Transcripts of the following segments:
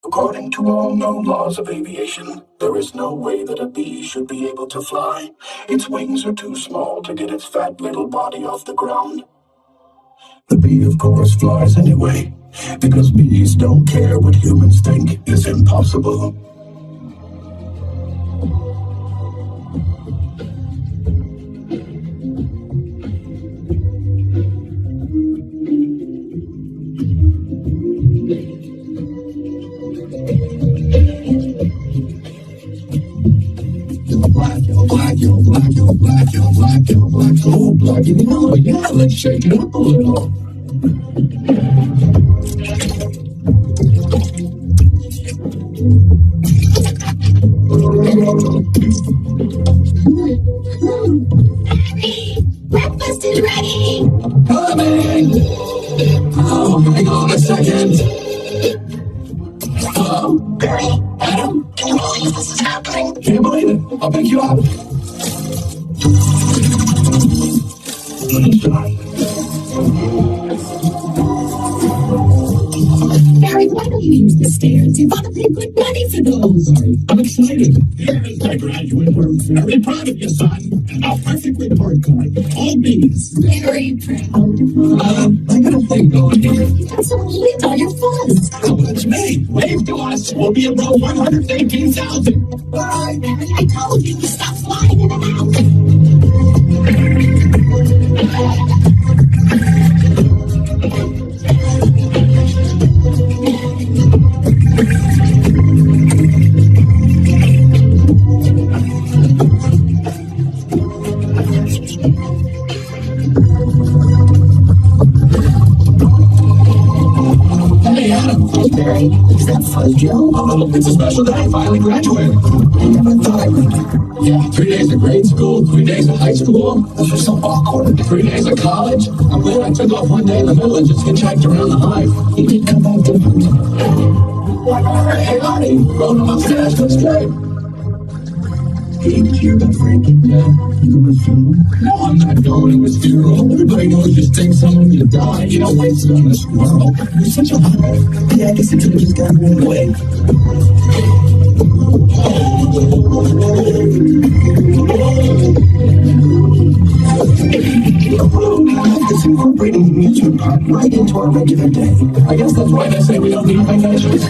According to all known laws of aviation, there is no way that a bee should be able to fly. Its wings are too small to get its fat little body off the ground. The bee, of course, flies anyway, because bees don't care what humans think is impossible. You're black, so black, you know, yeah, let's shake it up a little. Breakfast is ready! Coming! Oh, hang on a second. Hello, Barry, Adam, can you believe this is happening? Can't believe it. I'll pick you up. Barry, why don't you use the stairs? You've got to pay good money for those. Sorry, I'm excited. Here's my graduate work. Very proud of you, son. A perfect report card. All B's. Very proud. I got a thing going here. You got some heat on your fuzz. Oh, that's me. Wave to us. We'll be about 118,000. Bye, Barry. I told you to stop flying in and out. Hey, Adam. Hey, Barry. Is that fuzz, Joe? Oh, it's a special day. I finally graduated. I never thought I would. Yeah, 3 days of grade school, 3 days of high school. Those are so awkward. 3 days of college. I'm glad I took off one day in the middle and just hitchhiked around the hive. You did come back different. Hey, honey, rode him upstairs, that's great. Hey, did you hear about Frankie? Yeah. You go with him? No, I'm not going to his funeral. Everybody knows just think someone's gonna die. You don't waste it on a squirrel. You're such a hot. Yeah, I guess I could have just gotten right away. It's incorporating the amusement park right into our regular day. I guess that's why they say we don't need vacations.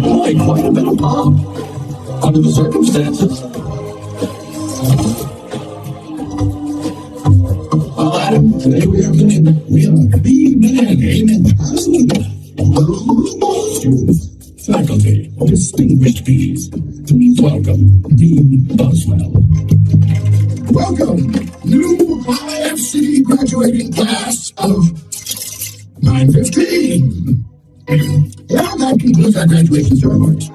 Boy, quite a bit of pop. Under the circumstances. Well, Adam, today we are men. We are BeeMovie. Amen. Students, faculty, distinguished bees, please welcome Dean Boswell. Welcome, new IFC graduating class of 915. Yeah, that concludes our graduation ceremonies.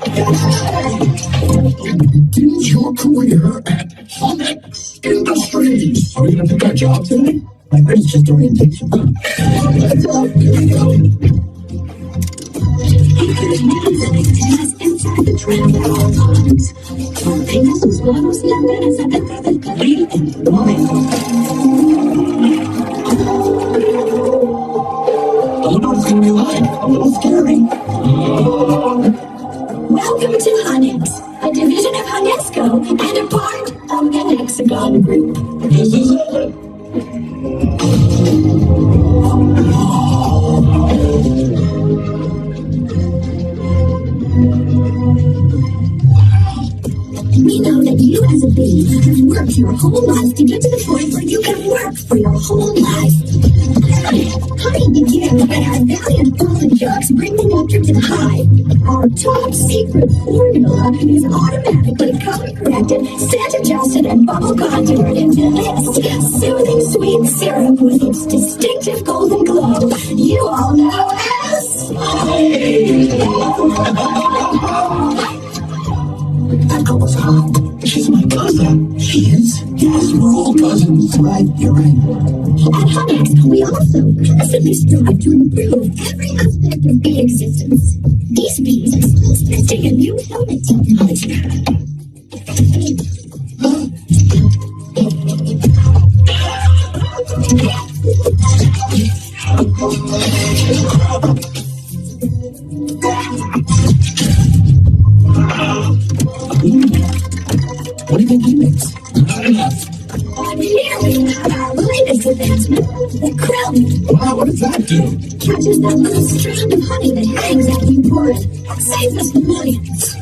Begins your career at Honex Industries. Are we going to pick our job today? My friend's just orientation. Let's go. Here we go. Inside the tram at all times. Tenga sus manos y andenes adentro del carril en todo momento. I don't know what it's going to be like. A little scary. Welcome to Honex, a division of Honesco and a part of the Hexagon Group. This is it. We know that you as a bee have worked your whole life to get to the point where you can work for your whole life. Honey, you and our valiant pollen jugs bring the nectar to the hive. Our top secret formula is automatically color-corrected, scent-adjusted, and bubble-contoured into this soothing sweet syrup with its distinctive golden glow you all know as... That girl was hot. She's my cousin. She is? Yes, we're all cousins. Right, you're right. At Honex, we also constantly strive to improve every aspect of bee existence. These bees are still testing a new helmet technology. with its mouth, the crown. Wow, what does that do? Catches that little strand of honey that hangs after you pour it and saves us millions.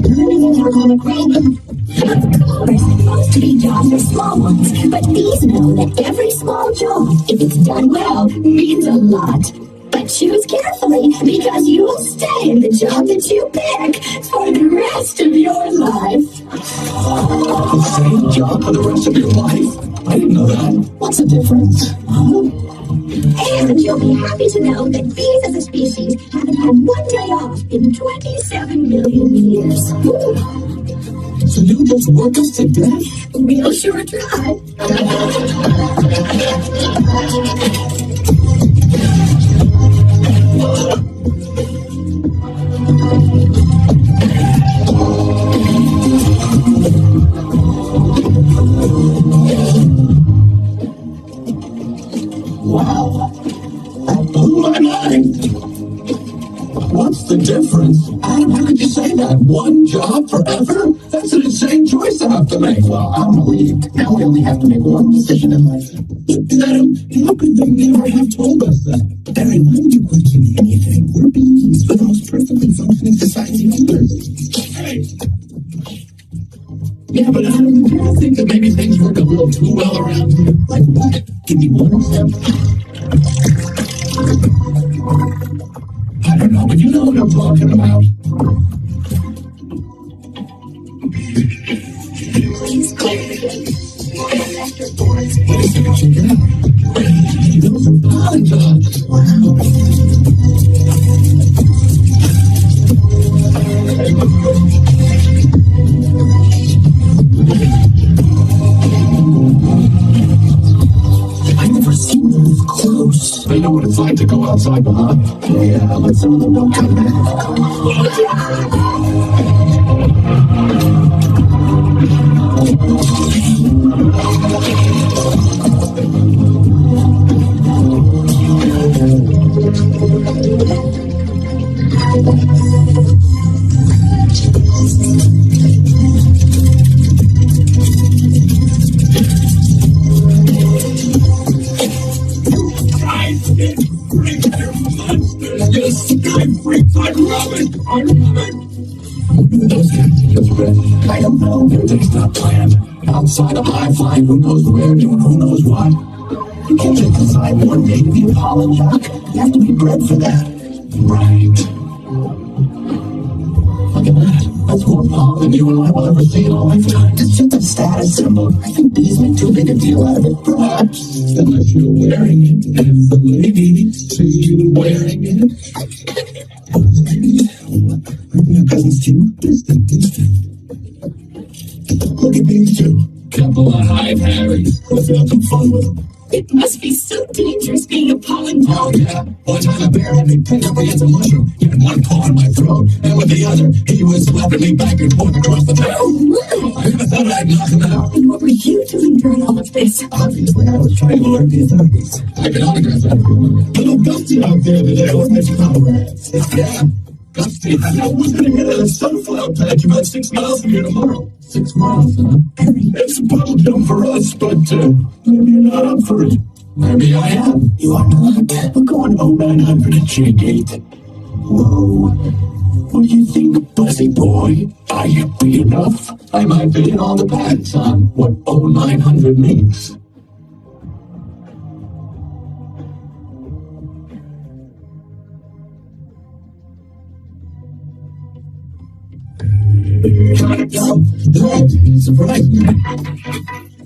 Burning out on the ground. Of course, most to be jobs are small ones, but bees know that every small job, if it's done well, means a lot. But choose carefully, because you will stay in the job that you pick for the rest of your life. The same job for the rest of your life? I didn't know that. What's the difference? And you'll be happy to know that bees as a species haven't had one day off in 27 million years. So you just work us to death? We'll sure try. Wow, that blew my mind. What's the difference? How could you say that? One job forever? That's an insane choice to have to make. Well, I'm relieved. Now we only have to make one decision in life. Adam, how could they never have told us that? Barry, why would you question anything? We're bees, the most perfectly functioning society on Earth. Hey. Yeah, but Adam, do you think that maybe things work a little too well around here? Like what? Give me one example. I don't know, but you know what I'm talking about. He's clear. Wait a second, check it out. Those are pollen dogs. Wow. I've never seen them this close. They know what it's like to go outside, huh? Yeah, but some of them don't come back. I don't know, their day's not planned. Outside a high flying, who knows where, doing who knows what. You can't just decide one day to be a pollen jock. You have to be bred for that. Right. Look at that. That's more pollen than you and I will ever see in a lifetime. It's just a status symbol. I think bees make too big a deal out of it, perhaps. Unless you're wearing it, and the ladies see you wearing it. Your cousin's too distant. Look at these two. Couple of hive Harrys. Let's have some fun with them. It must be so dangerous being a pollen Oh, dog. yeah. One time a bear had me pinned up against a mushroom. He had one paw in my throat, and with the other, he was slapping me back and forth across the town. Oh, my. I never thought I'd knock him out. And what were you doing during all of this? Obviously, I was trying to alert the authorities. I can autograph that. Little Gusty out there today with my comrades. Yeah. Gusty, I was going to hit a sunflower patch about 6 miles from here tomorrow. 6 miles, huh? It's a puddle jump for us, but maybe you're not up for it. Maybe I am. You are not. We're going 0900 at J-Gate. Whoa. What do you think, Buzzy boy? Are you big enough? I might be in all the patents on what 0900 means. That surprised me.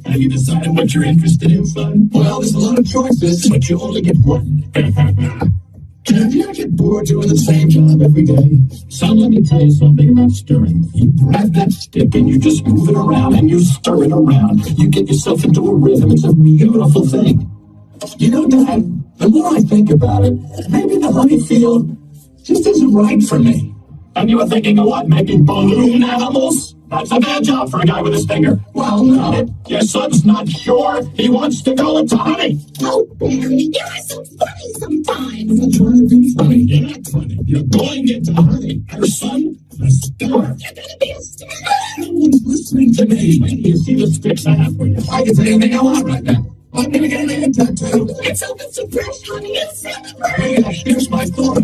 Have you decided what you're interested in, son? Well, there's a lot of choices, but you only get one. Have you ever get bored doing the same job every day? Son, let me tell you something about stirring. You grab that stick and you just move it around and you stir it around. You get yourself into a rhythm. It's a beautiful thing. You know, Dad, the more I think about it, maybe the honey field just isn't right for me. And you were thinking of what, making balloon animals? That's a bad job for a guy with his finger. Well, no. Your son's not sure. He wants to go into honey. Oh, Barry, you're so funny sometimes. I'm not trying to be funny. You're not funny. You're going into honey. Your son? a star. You're gonna be a star. Listening to me. You see the sticks I have for you. I can say anything I want right now. I'm gonna get a tattoo. It's open so fresh, honey. It's celebrate. Here's my thought.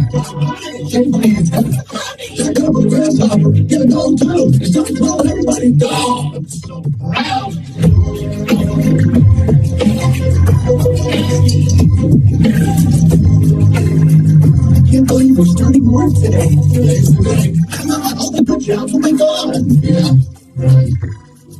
Shake my hands. Check out the grasshopper. Get a gold too. It's time to let everybody go. I'm so proud. I can't believe we're starting work today. Today's the day. Come on, all the good jobs will be gone. Yeah, right.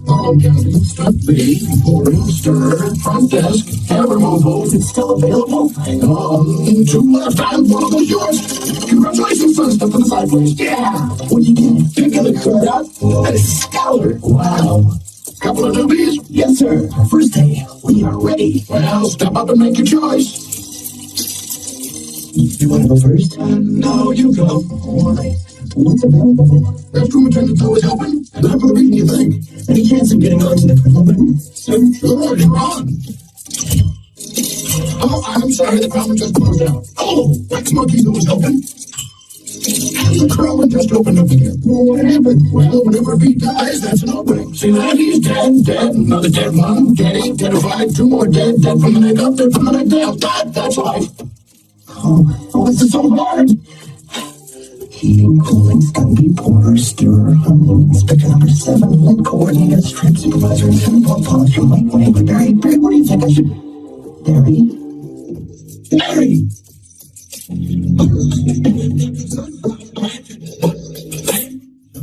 All counting stuff B, pouring, stir, front desk, hair removal, it's still available. Hang on, two left and one of those yours. Congratulations, son, step to the side, please. Yeah, what you get? Pick of the crowd. That is stellar. Wow. Couple of newbies? Yes, sir. First day, we are ready. Well, step up and make your choice. You want to go first? No, you go. Why? What's available? Restroom attendant's always open. And after the meeting, you think? Any chance of getting onto the problem? Sure, you're on. Oh, I'm sorry, the problem just closed out. Oh, Wax Monkey's always open. And the Krillin just opened up again. Well, what happened? Well, whenever a beat dies, that's an opening. See that? He's dead, dead. Another dead one. Dead 8, dead 5. 2 more dead, dead from the neck up, dead from the neck down. That's life. Oh, this is so hard. Heating, cooling, scumby, porter, stirrer, humble, inspector number 7, lead coordinator, strip supervisor, and simple polisher, lightweight, Barry, what do you think I should... Barry?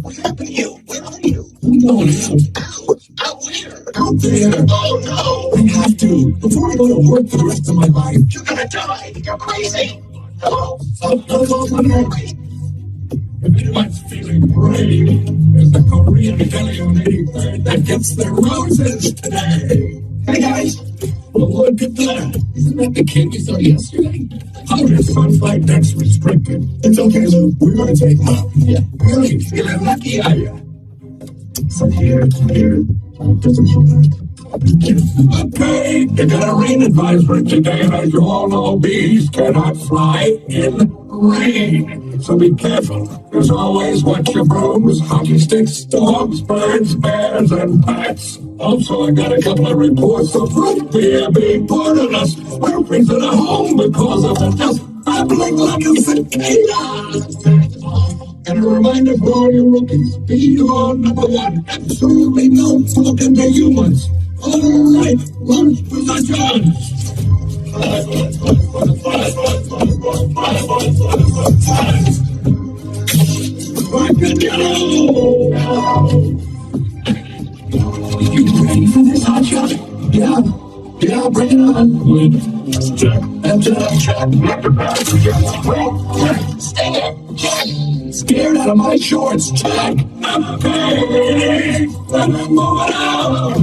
What happened to you? Where are you? No, out where? Out there. Oh, no. I have to. Before I go to work for the rest of my life. You're gonna die. You're crazy. Hello? If anyone's feeling brave, there's the Korean Italian 83rd that gets their roses today. Hey guys, well, look at that. Isn't that the kid we saw yesterday? Oh, his fun flight deck's restricted. It's okay, Lou. We're gonna take him out. Yeah, really, feeling lucky, are you? So here, doesn't show that. Okay, you got a rain advisory today, and as you all know, bees cannot fly in rain. So be careful. There's always watch your brooms, hockey sticks, dogs, birds, bears, and bats. Also, I got a couple of reports of root beer being poured on us. We're freezing at home because of the dust babbling like a cicada. And a reminder for all you rookies, be your number one. Absolutely no fucking humans. All right, lunch position. You ready for this, hotshot? Yeah, bring it on. Check, stay it. Scared out of my shorts, check. Okay, let me move it out.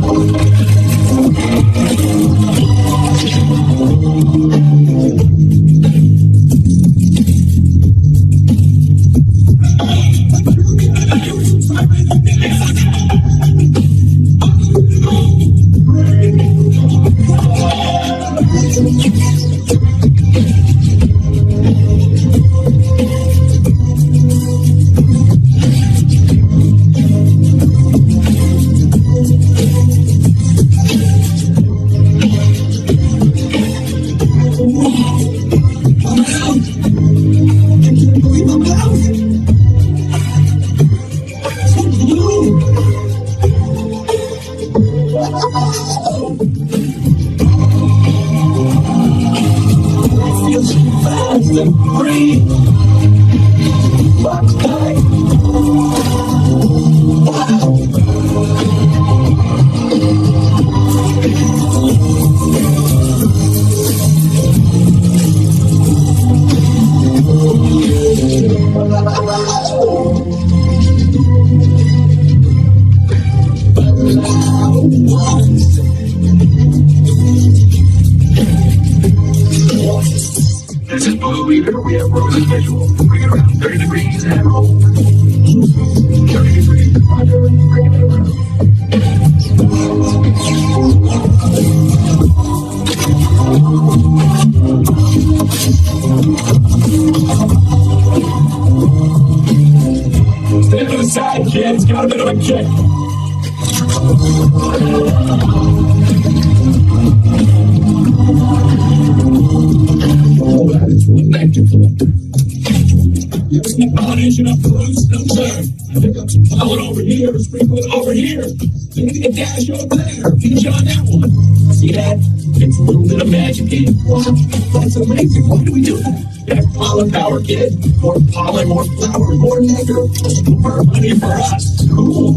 This is BeeMovie. Here we have roses visual. Bring it around 30 degrees and roll. 30 degrees, Roger, bring it around. Stand check. Oh, that is one active collector. You see combination of boost, no sir. I think I'm some pollen over here, sprinkle it over here. Look at the dash over there. Finish on that one. See that? It's a little bit of magic in. Wow, that's amazing. Why do we do that? That's pollen power, kid. More pollen, more flower, more nectar. More honey for us. Cool.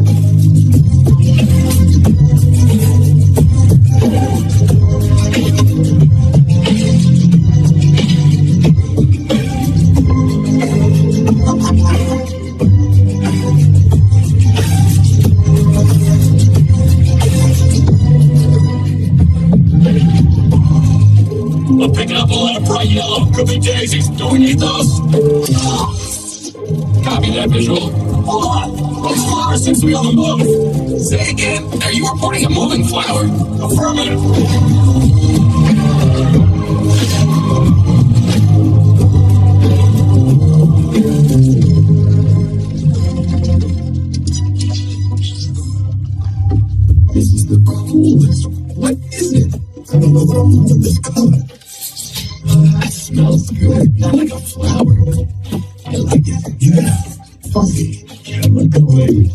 I'm picking up a lot of bright yellow. Could be daisies. Do we need those? Copy that visual. Hold on. Those flowers seems to be on the move. Say again. Are you reporting a moving flower? Affirmative. This is the coolest. What is it? I don't know what I'm doing with this color. It smells good, not like a flower. I like it, yeah. Fuzzy, camera going.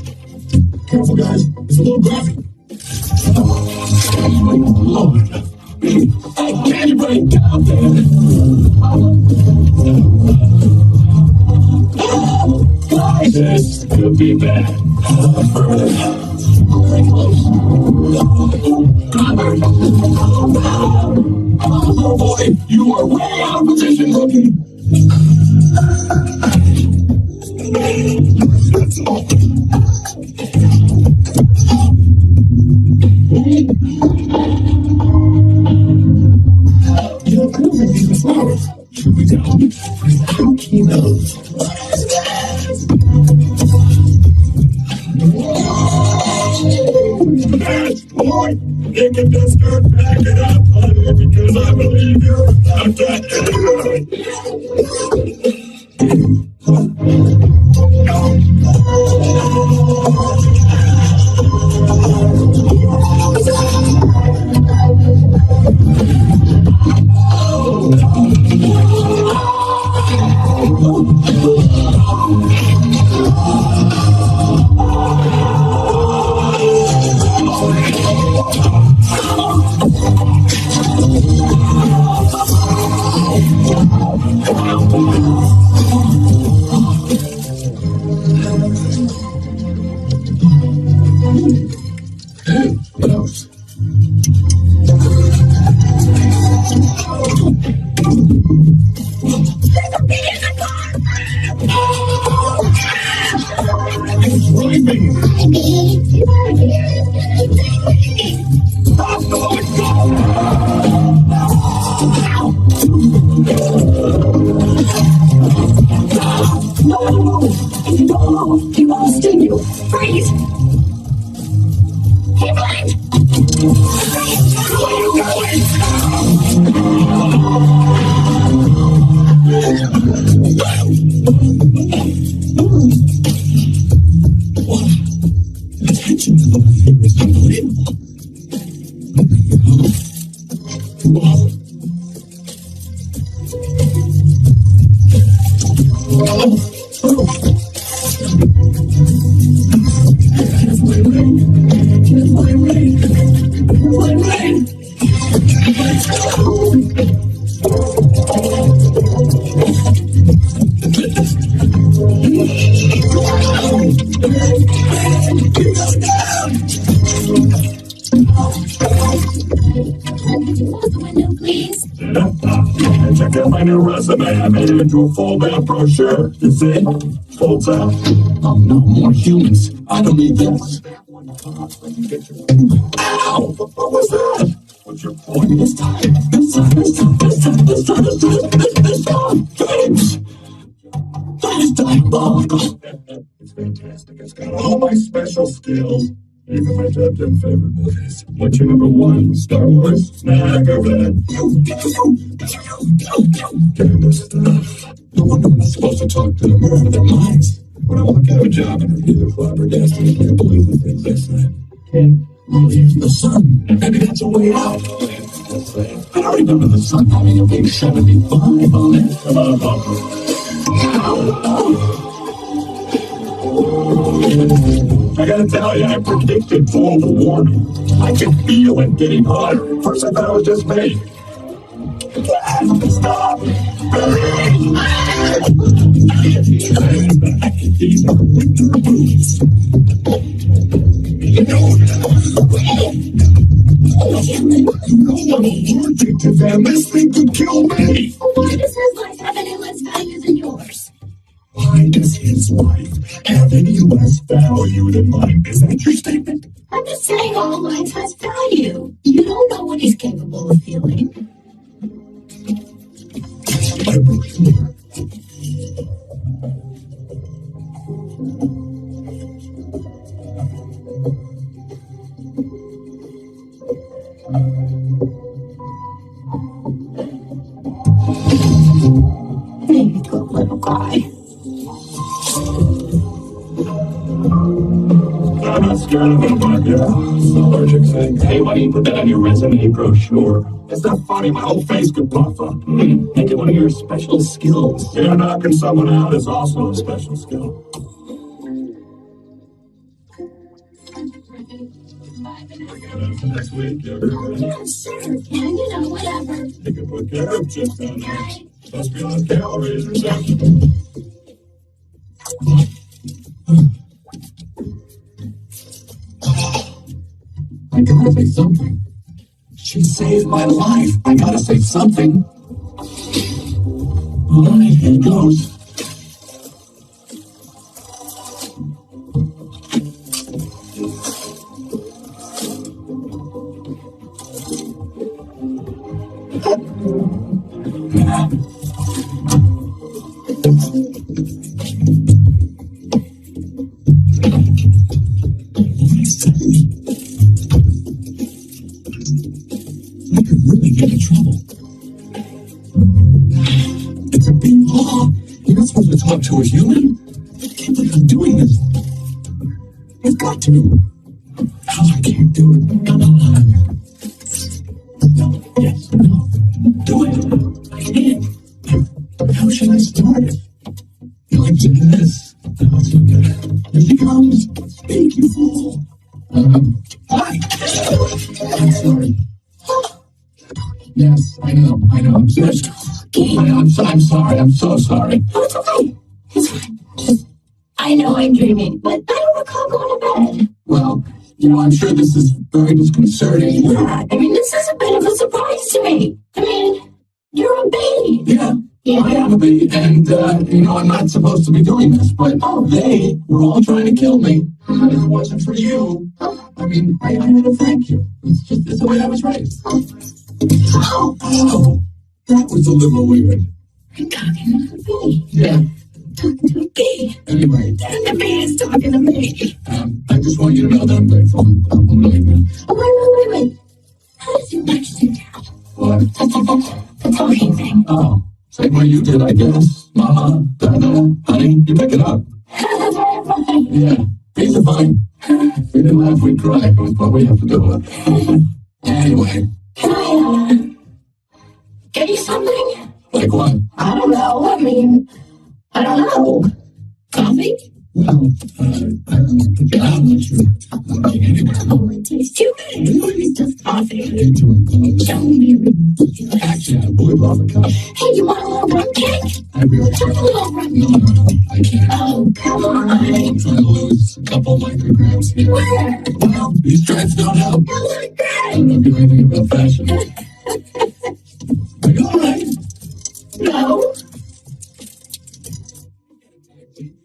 Careful, guys, it's a little graphic. Oh my lord. Hey, can you bring it down there? This could be bad. Very close. Oh boy, you are way out of position, rookie. That's all. You know, I don't think these flowers should be down. How he knows? Boy, you can just start backing up, honey, because I believe you're about He won't sting you. Freeze! He blind! Where are you Attention to the fingers is unbelievable. Wow. Here's my ring. Here's my ring. Here's my ring. Let's go. Check out my new resume. I made it into a fold-out brochure. You see? Folds out. Oh, no more humans. I don't need this. Ow! What was that? What's your point? This time. Thanks! That is diabolical. It's fantastic. It's got all my special skills. Even my top 10 favorite movies. What's your number one? Star Wars? Nah, go red. Kind of stuff. No wonder I'm not supposed to talk to them or out of their minds. When I walk out of a job interview, they're flabbergasted. I can't believe the things I say. Okay. Well, here's the sun. Maybe that's a way out. I remember the sun having a big 75 on it. I gotta tell you, I predicted global warming. I can feel it getting hotter. First I thought it was just me. Stop! Winter boots. You know I'm allergic to them. This thing could kill me. Why does his life have any less value than yours? Why does his life have any less value than mine? Is that your statement? I'm just saying all life has value. You don't know what he's capable of feeling. I'm sure. Maybe to a little guy. I'm not scared of it, but yeah, it's an allergic thing. Hey, why don't you put that on your resume brochure? It's not funny, my whole face could puff up. Make it one of your special skills. Yeah, knocking someone out is also a special skill. Next week, Yeah, sure. Yeah, whatever. You can put carrot chips on there. Must be on calories or something. I gotta say something. She saved my life. I gotta say something. All right, here goes. I could really get in trouble. It's a big law. You're not supposed to talk to a human. I can't believe I'm doing this. You've got to. Oh, I can't do it. Come on. No, yes, no. Do it. I can't. How should I start it? You're like doing this. No, it's not good. Here she comes. Speak, you fool. Hi. I'm sorry. Yes, I know, I'm just I'm sorry, I'm so sorry. Oh, it's okay. It's fine. Just, I know I'm dreaming, but I don't recall going to bed. Well, I'm sure this is very disconcerting. Yeah, I mean, this is a bit of a surprise to me. I mean, you're a bee. Yeah, I am a bee, and, I'm not supposed to be doing this, but they were all trying to kill me. If it wasn't for you, I mean, I had to thank you. It's the way I was raised. Oh, that was a little weird. I'm talking to a bee. Yeah. Talking to a bee. Anyway. And the bee is talking to me. I just want you to know that I'm grateful. I'm really good. Oh, wait. How does your wife do that? What? The talking thing. Oh, same way you did, I guess. Mama, Dada, honey, you pick it up. Very funny. Yeah, bees are fine. If we didn't laugh, we'd cry. It was what we have to do with it. Anyway. Can I, get you something? Like what? I don't know. I mean, I don't know. Coffee? Well, I don't know. I'm not sure. Anyway. Oh, it tastes too good. It's just coffee. Don't be ridiculous. Actually, I would love a cup. Hey, you want a little rum cake? I really Have a little rum cake. No, I can't. Oh, come on. I'm trying to lose a couple micrograms here. Where? Well, these strides don't help. You look I good. don't do anything about fashion. Are you alright? No.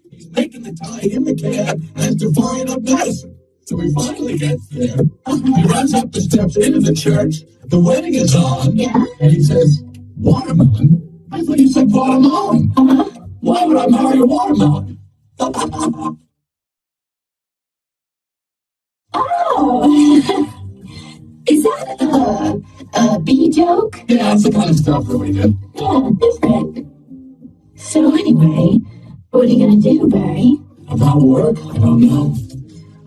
He's making the tie in the cab as defiant of medicine. So he finally gets there. He runs up the steps into the church. The wedding is on. Yeah. And he says, watermelon? I thought you said watermelon. Why would I marry a watermelon? Oh. Is that a bee joke? Yeah, it's the kind of stuff that we do. Yeah, different. So anyway, What are you gonna do, Barry? About work? I don't know.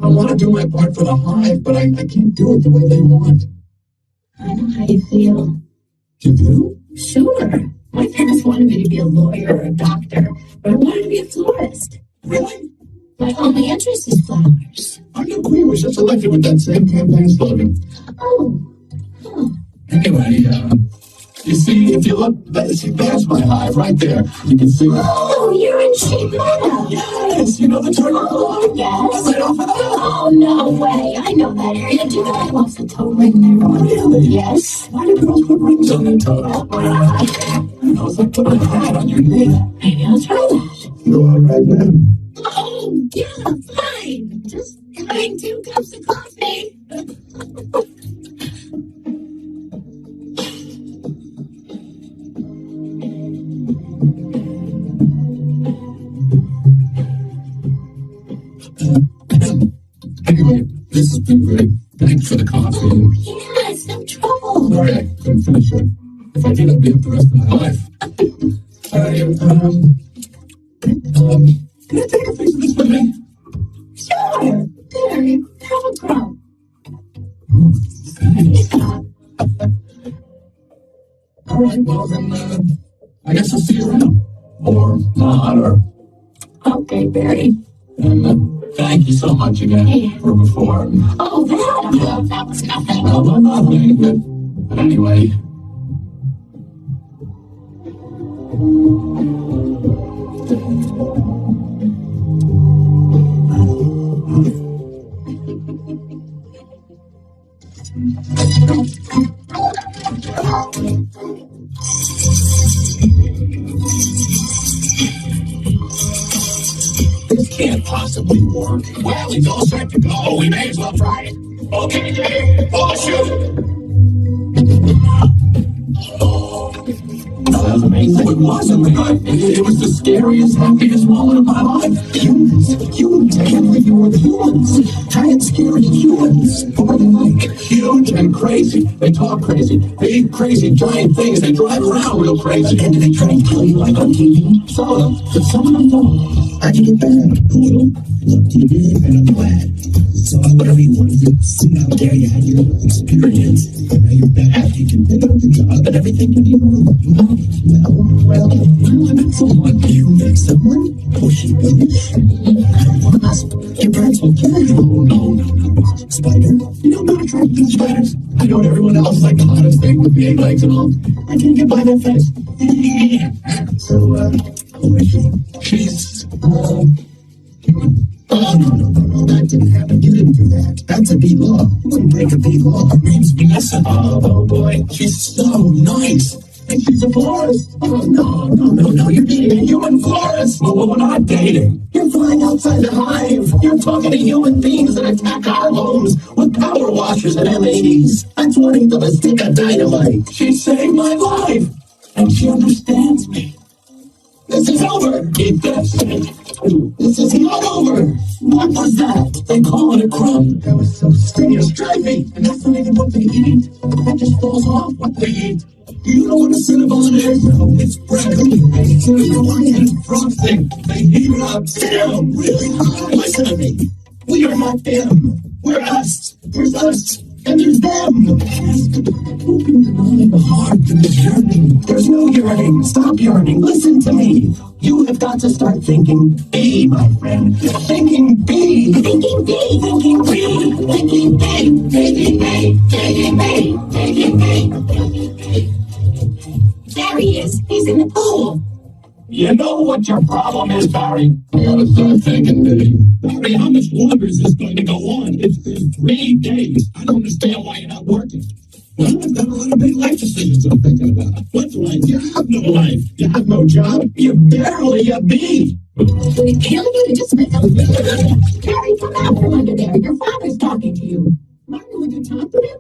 I want to do my part for the hive, but I can't do it the way they want. I know how you feel. You do? Sure. My parents wanted me to be a lawyer or a doctor, but I wanted to be a florist. Really? My only interest is flowers. Our new queen was just elected with that same campaign slogan. Oh. Huh. Anyway, you see, if you look, there's my hive right there. You can see. Oh, you're in sheep meadow. Yes, you know the turtle. Oh, yes. Right off of that. Oh, no way. I know that area. Do you know I lost a toe ring there? Really? Yes. Why do girls put rings on their toes? You know, it's like putting a hat on your knee. Maybe I'll try that. You all right, man? Oh, yeah, fine. Just having 2 cups of coffee. Anyway, this has been great. Thanks for the coffee. Oh, yeah, it's no trouble. Sorry, I couldn't finish it. If I did, I'd be up the rest of my life. Can I take a piece of this with me? Sure. There, have a crumb. Oh, thanks. All right, well then, I guess I'll see you around. Or not, or... Okay, Barry. And thank you so much again for before. Oh, that was nothing. No, nothing. But anyway. This can't possibly work. Well, it's all set to go. We may as well try it. Okay, Jay. Oh, shoot. That was amazing. It was amazing. It was the scariest, happiest moment of my life. Humans. I can't believe you were the humans. Giant, scary humans. What were they like? Huge and crazy. They talk crazy. They eat crazy, giant things. They drive around real crazy. And do they try and kill you like on TV? Some of them. But some of them don't. How'd you get back? Well, look, you did, and I'm glad. So whatever you want to do, see out there, you had your experience. Now you're back, you can pick up the job, and everything can be moved. Well, I met someone. You met someone? Pushy bitch. I don't want us. Your parents will kill you. Oh, no. Spider? You know, not attracted to spiders. I know everyone else like the hottest thing with the 8 legs and all. I can't get by that face. So, who is she? She's, human. Oh, no, that didn't happen. You didn't do that. That's a beat law. You wouldn't break a beat law. Her name's Vanessa. Oh, boy. She's so nice. And she's a florist. Oh, no. You're dating a human florist. Well, we're not dating. You're flying outside the hive. You're talking to human beings that attack our homes with power washers and M80s. That's wanting them to stick a dynamite. She saved my life. And she understands me. This is over. Keep this. This is not over. What was that? They call it a crumb. That was so serious. Drive me. And that's not even what they eat. That just falls off what they eat. You know what a Cinnabon is? No, it's bread. It's Hawaiian frosting. They heat it up down really high. Listen to me. We are not them. We're us. There's us. And there's them. Open your mind, heart, and yearning. There's no yearning. Stop yearning. Listen to me. You have got to start thinking B, my friend. Thinking B. Thinking B. Thinking B. Thinking B. Thinking B. Thinking B. Thinking B. There he is. He's in the pool. You know what your problem is, Barry? I gotta start thinking, Billy. Barry, how much longer is this going to go on? It's been 3 days. I don't understand why you're not working. Well, I've got a lot of big life decisions I'm thinking about. What's life? You have no life. You have no job. You're barely a bee. Would it kill you to just make a Carrie, come out from under there. Your father's talking to you. Martin, would you talk to him?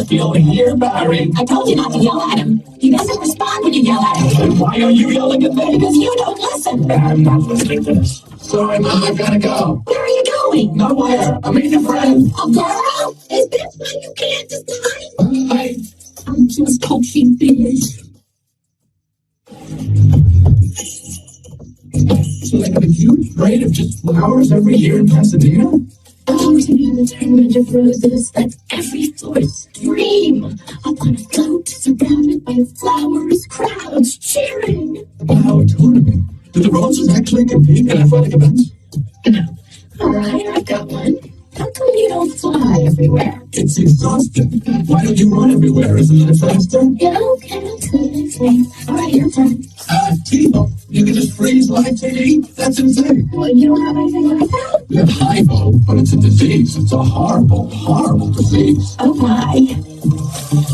still here, Barry. I told you not to yell at him. He doesn't respond when you yell at him. And why are you yelling at me? Because you don't listen. I'm not listening to this. Sorry, Mom, I gotta go. Where are you going? Nowhere. I mean, a friend. A girl? Is this what you can't decide? I'm just touching things. So they have a huge parade of just flowers every year in Pasadena? Flowers in the tournament of roses. That's every floor's dream. Up on a float, surrounded by flowers, crowds cheering. Wow, a tournament. Do the roses actually compete in athletic events? No. All right, I've got one. How come you don't fly everywhere? It's exhausting. Why don't you run everywhere? Isn't it faster? Yeah, okay. All right, your turn. Tebow. You can just freeze live TV? That's insane. Well, you don't have anything like that? You have hypo, but it's a disease. It's a horrible, horrible disease. Oh, my.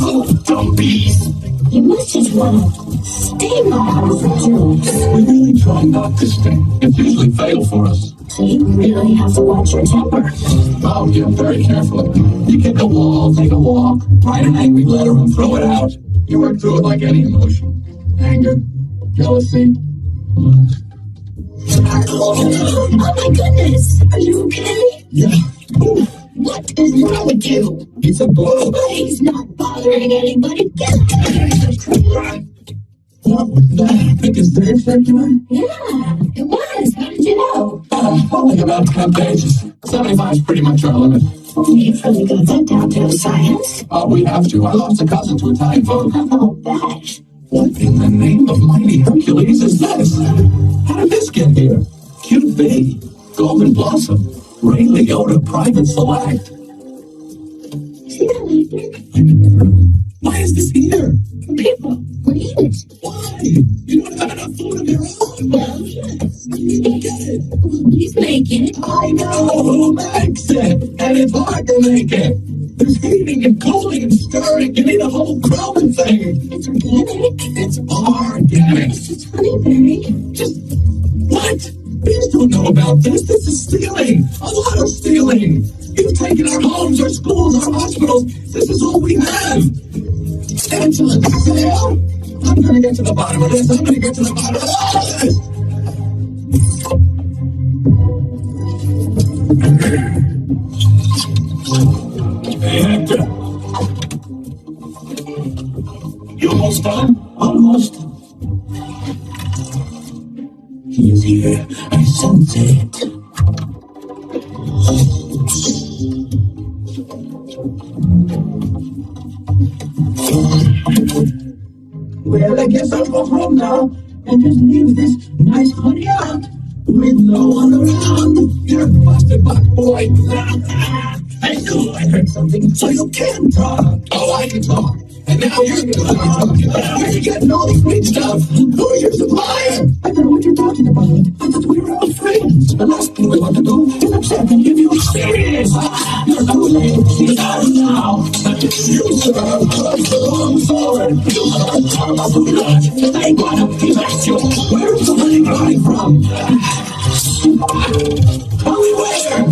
Oh, dumb bees. You must just want to stay my jokes. We really try not to sting. It's usually fatal for us. So you really have to watch your temper. Oh, yeah, very carefully. You kick a wall, take a walk, write an angry letter and throw it out. You work through it like any emotion. Anger, jealousy. Oh my goodness! Are you okay? Yeah. Ooh, What is wrong with you? it's a blow. He's not bothering anybody. Get What was that? Think it's Dave circular? Yeah, it was. How did you know? Only about 10 pages. 75 is pretty much our limit. You've really got that down to science. Oh, we have to. I lost a cousin to Italian folk. I'll bet. What in the name of mighty Hercules is this? How did this get here? QB, Golden Blossom, Ray Liotta Private Select. See that later? I never heard of him. Why is this here? People will eat it. Why? You don't have enough food of your own. Well, yes. Get it? He's making it. I know who makes it, and it's hard to make it. There's heating and cooling and stirring. You need a whole growing thing. It's organic. It's organic. It's honeyberry. Just what? Bees don't know about this. This is stealing. A lot of stealing. You've taken our homes, our schools, our hospitals. This is all we have. Angela, Sale, I'm gonna get to the bottom of this. I'm gonna get to the bottom of this. Hey, Hector. You almost done? Almost. He is here. I sense it. Well, I guess I'll go home now and just leave this nice honey out with no one around. You're busted, my boy. I knew I heard something, so you can talk. Oh, I can talk. And now you're gonna talk. Where are you getting all the sweet stuff? Who's your supplier? I don't know what you're talking about. I thought we were all friends. The last thing we want to do is upset and give you serious. You're Kool-Aid. She's out now. You, sir, are going forward. You are about to blood. I wanna bless you. Where's the money coming from? Tell me where.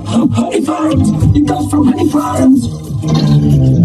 Honey farms. It comes from honey farms.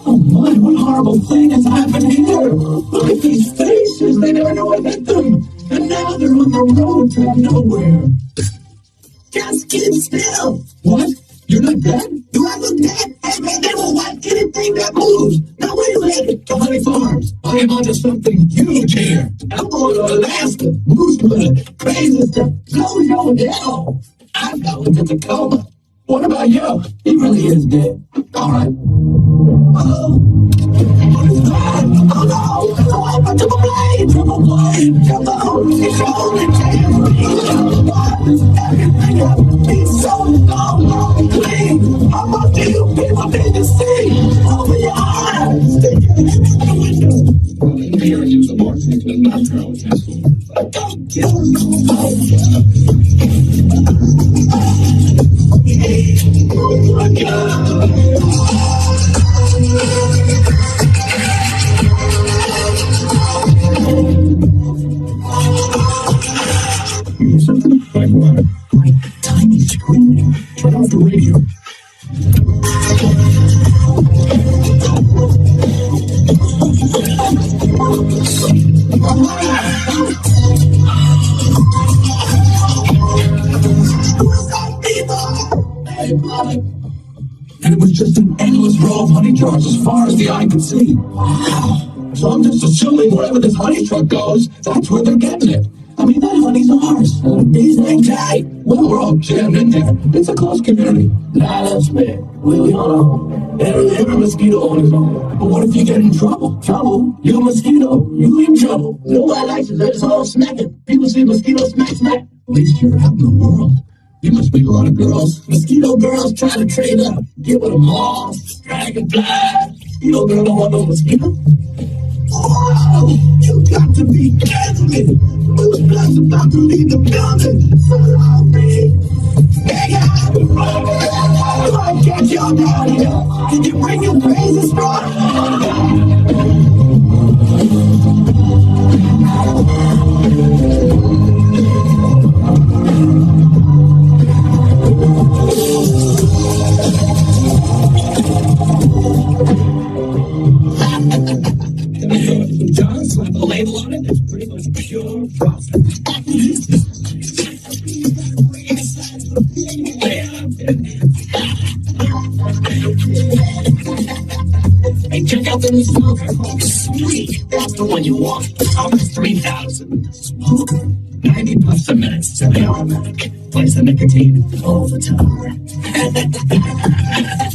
Oh my, what horrible thing has happened here? Look at these faces, they never knew I hit them. And now they're on the road to nowhere. Just keep still. What? You're not dead? Do I look dead? Hey man, they will wipe anything that moves. Now wait a minute. To Honey Farms. I am onto something huge here. I'm going to Alaska. Moose blood. Crazy stuff. Go, yo. I'm going to Tacoma. What about you? He really is dead. All right. Oh. What is that? Oh no! Oh, I'm a triple blade! Triple blade! Triple! It's only everything up! It's so long, clean! I'm up to you, people need to see! Open your eyes! Here, use the more things than not throw it. I don't kill oh my God! Here's something I want. Like tiny screaming. Turn off the radio. And it was just an endless row of honey jars as far as the eye could see. Wow. So I'm just assuming wherever this honey truck goes, that's where they're getting it. I mean, that honey's ours. Bees ain't tight. Well, we're all jammed in there. It's a close community. Nah, that's fair. We all know. Every mosquito on his own. But what if you get in trouble? Trouble? You a mosquito. You in trouble. Nobody likes to let us all smacking. People see mosquitoes smack. At least you're out in the world. You must meet a lot of girls. Mosquito girls try to trade up. Get with a moth, dragonfly. Mosquito girl don't want no mosquito. Whoa, you got to be kidding me. We was just about to leave the building. Follow me. Hey, I get y'all down here. Did you bring your crazy straw? John slapped a label on it. It's pretty much pure profit. Hey, check out the new smoker. Sweet. That's the one you want. Almost 3,000. Smoker. 90 puffs a minute. Semi-automatic. Plays the nicotine all the time.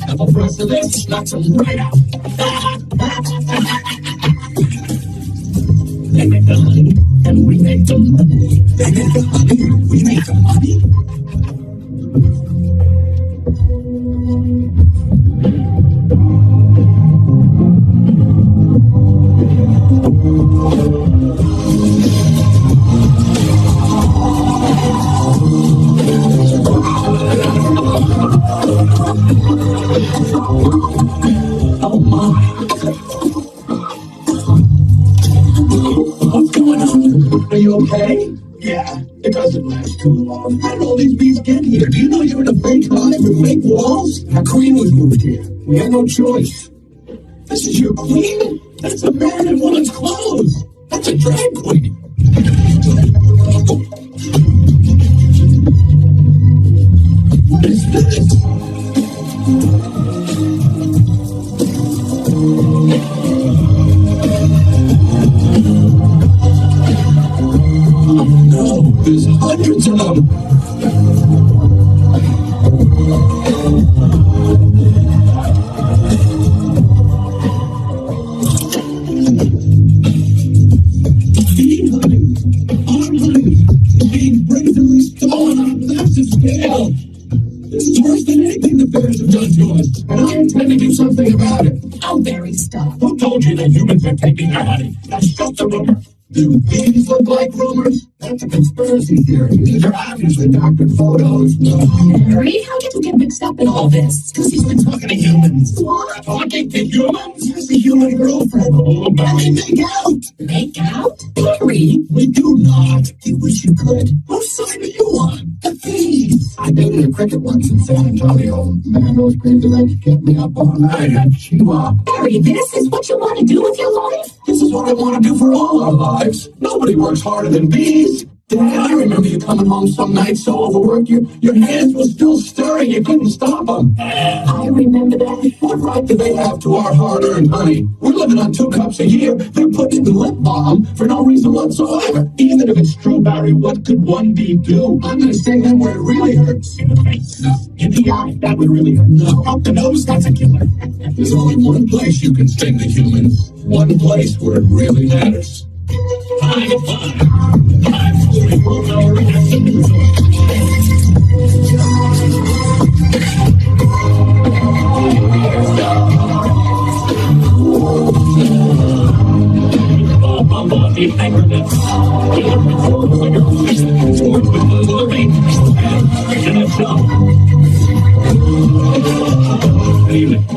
Couple thrusts of this, knocks them right out. They make the honey, and we make the money. They make the honey, we make the money. Oh my. What's going on? Are you okay? Yeah, it doesn't last too long. How did all these bees get here? Do you know you're in a fake hive with fake walls? Our queen was moved here. We had no choice. This is your queen? That's a man in woman's clothes. That's a drag queen. What is this? Oh no, there's hundreds of them. Bee honey, arm honey, being brazenly stolen on a massive scale. This is worse than anything the bears have done to us, and I intend to do something about it. Oh, berry stuff. Who told you that humans are taking our honey? That's just a rumor. Do bees look like rumors? That's a conspiracy theory. These are obviously doctored photos. Harry, how did you get mixed up in all this? Because he's been talking to humans. What? Talking to humans? Here's the human girlfriend. Oh, can we make out? Make out? Harry? We do not. You wish you could. Whose side are you on? The bees. I dated a cricket once in San Antonio. Man, those crazy legs kept me up all night at Chihuahua. Harry, this is what you want to do with your life? This is what I want to do for all our lives. Nobody works harder than bees. Dad, I remember you coming home some nights so overworked your hands were still stirring. You couldn't stop them. I remember that. What right do they have to our hard-earned money? We're living on 2 cups a year. They're putting in the lip balm for no reason whatsoever. Even if it's true, Barry, what could one bee do? I'm going to sting them where it really hurts. In the face. No. In the eye. That would really hurt. No. Up the nose. That's a killer. There's only one place you can sting the humans. One place where it really matters.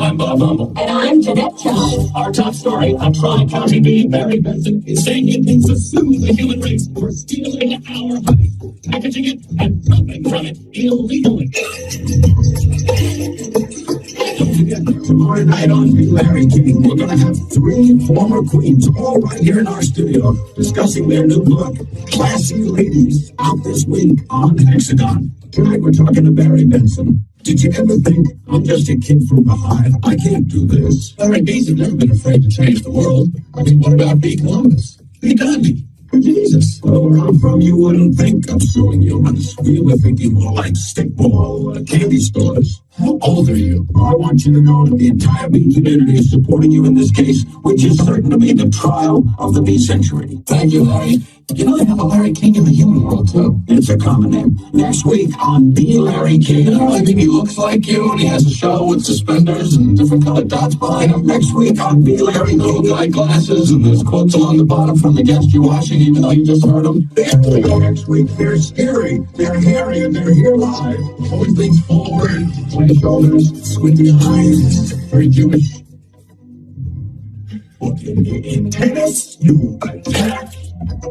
I'm Bob Humble. And I'm Jeanette Child. Our top story, a Tri-County bee, Mary Benson, is saying it thinks to sue the human race for stealing our honey, packaging it, and dumping from it illegally. Don't forget, tomorrow night on Be Larry King, we're going to have 3 former queens all right here in our studio discussing their new book, Classy Ladies, out this week on Hexagon. Tonight we're talking to Mary Benson. Did you ever think, I'm just a kid from the hive, I can't do this? Larry, bees have never been afraid to change the world. I mean, what about Bee Columbus? Bee Gandhi? Jesus. Well, where I'm from, you wouldn't think of suing humans. We were thinking more like stickball candy stores. How old are you? Well, I want you to know that the entire bee community is supporting you in this case, which is certain to be the trial of the bee century. Thank you, Larry. You know they have a Larry King in the human world, too. It's a common name. Next week on Be Larry King. I think he looks like you, and he has a show with suspenders and different colored dots behind him. Next week on Be Larry, little guy glasses, and there's quotes along the bottom from Against You Washing, even though you just heard them. There we go next week. They're scary, they're hairy, and they're here live. Pulling things forward, flat shoulders, squinty eyes, very Jewish. In tennis, you attack.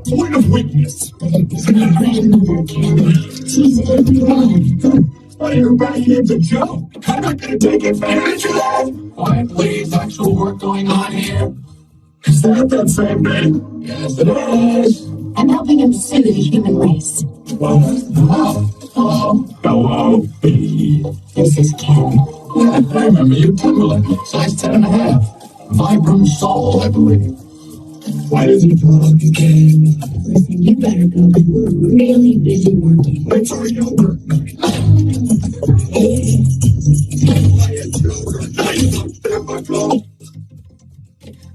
Point of weakness. It's my grandmother, Ken. She's everyone. But your backhand's a joke. I'm not going to take advantage of that. Quiet, please. Actual work going on here. Is that same thing? Yes, it is. I'm helping him sue the human race. Hello, bee. This is Ken. Yeah, I remember you, Timberland. Size 10.5. Vibram Soul, I believe. Why does he talk again? Listen, you better go, because we're really busy working. It's our yogurt night.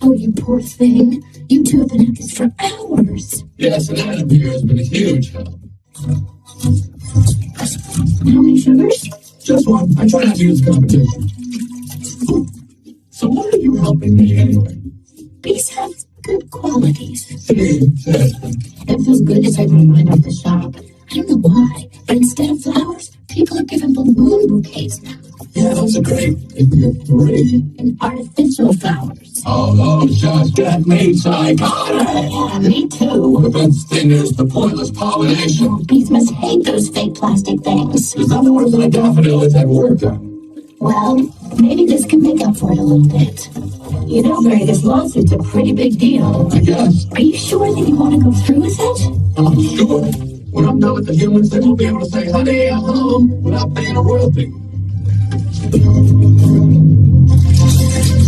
Oh, you poor thing. You 2 have been at this for hours. Yes, and that beer has been a huge help. How many sugars? Just one. I try not to use competition. So why are you helping me anyway? Bees have good qualities. It feels good to take my mind off the shop. I don't know why, but instead of flowers, people are giving balloon bouquets now. Yeah, those are great. And artificial flowers. Oh, those just get me psychotic. Yeah, me too. The best thing is the pointless pollination. Bees must hate those fake plastic things. There's nothing worse than a daffodil that's had work done. Well, maybe this can make up for it a little bit. You know, Barry, this lawsuit's a pretty big deal. I guess. Are you sure that you want to go through with it? I'm sure. When I'm done with the humans, they won't be able to say, honey, I'm home, without paying a royalty.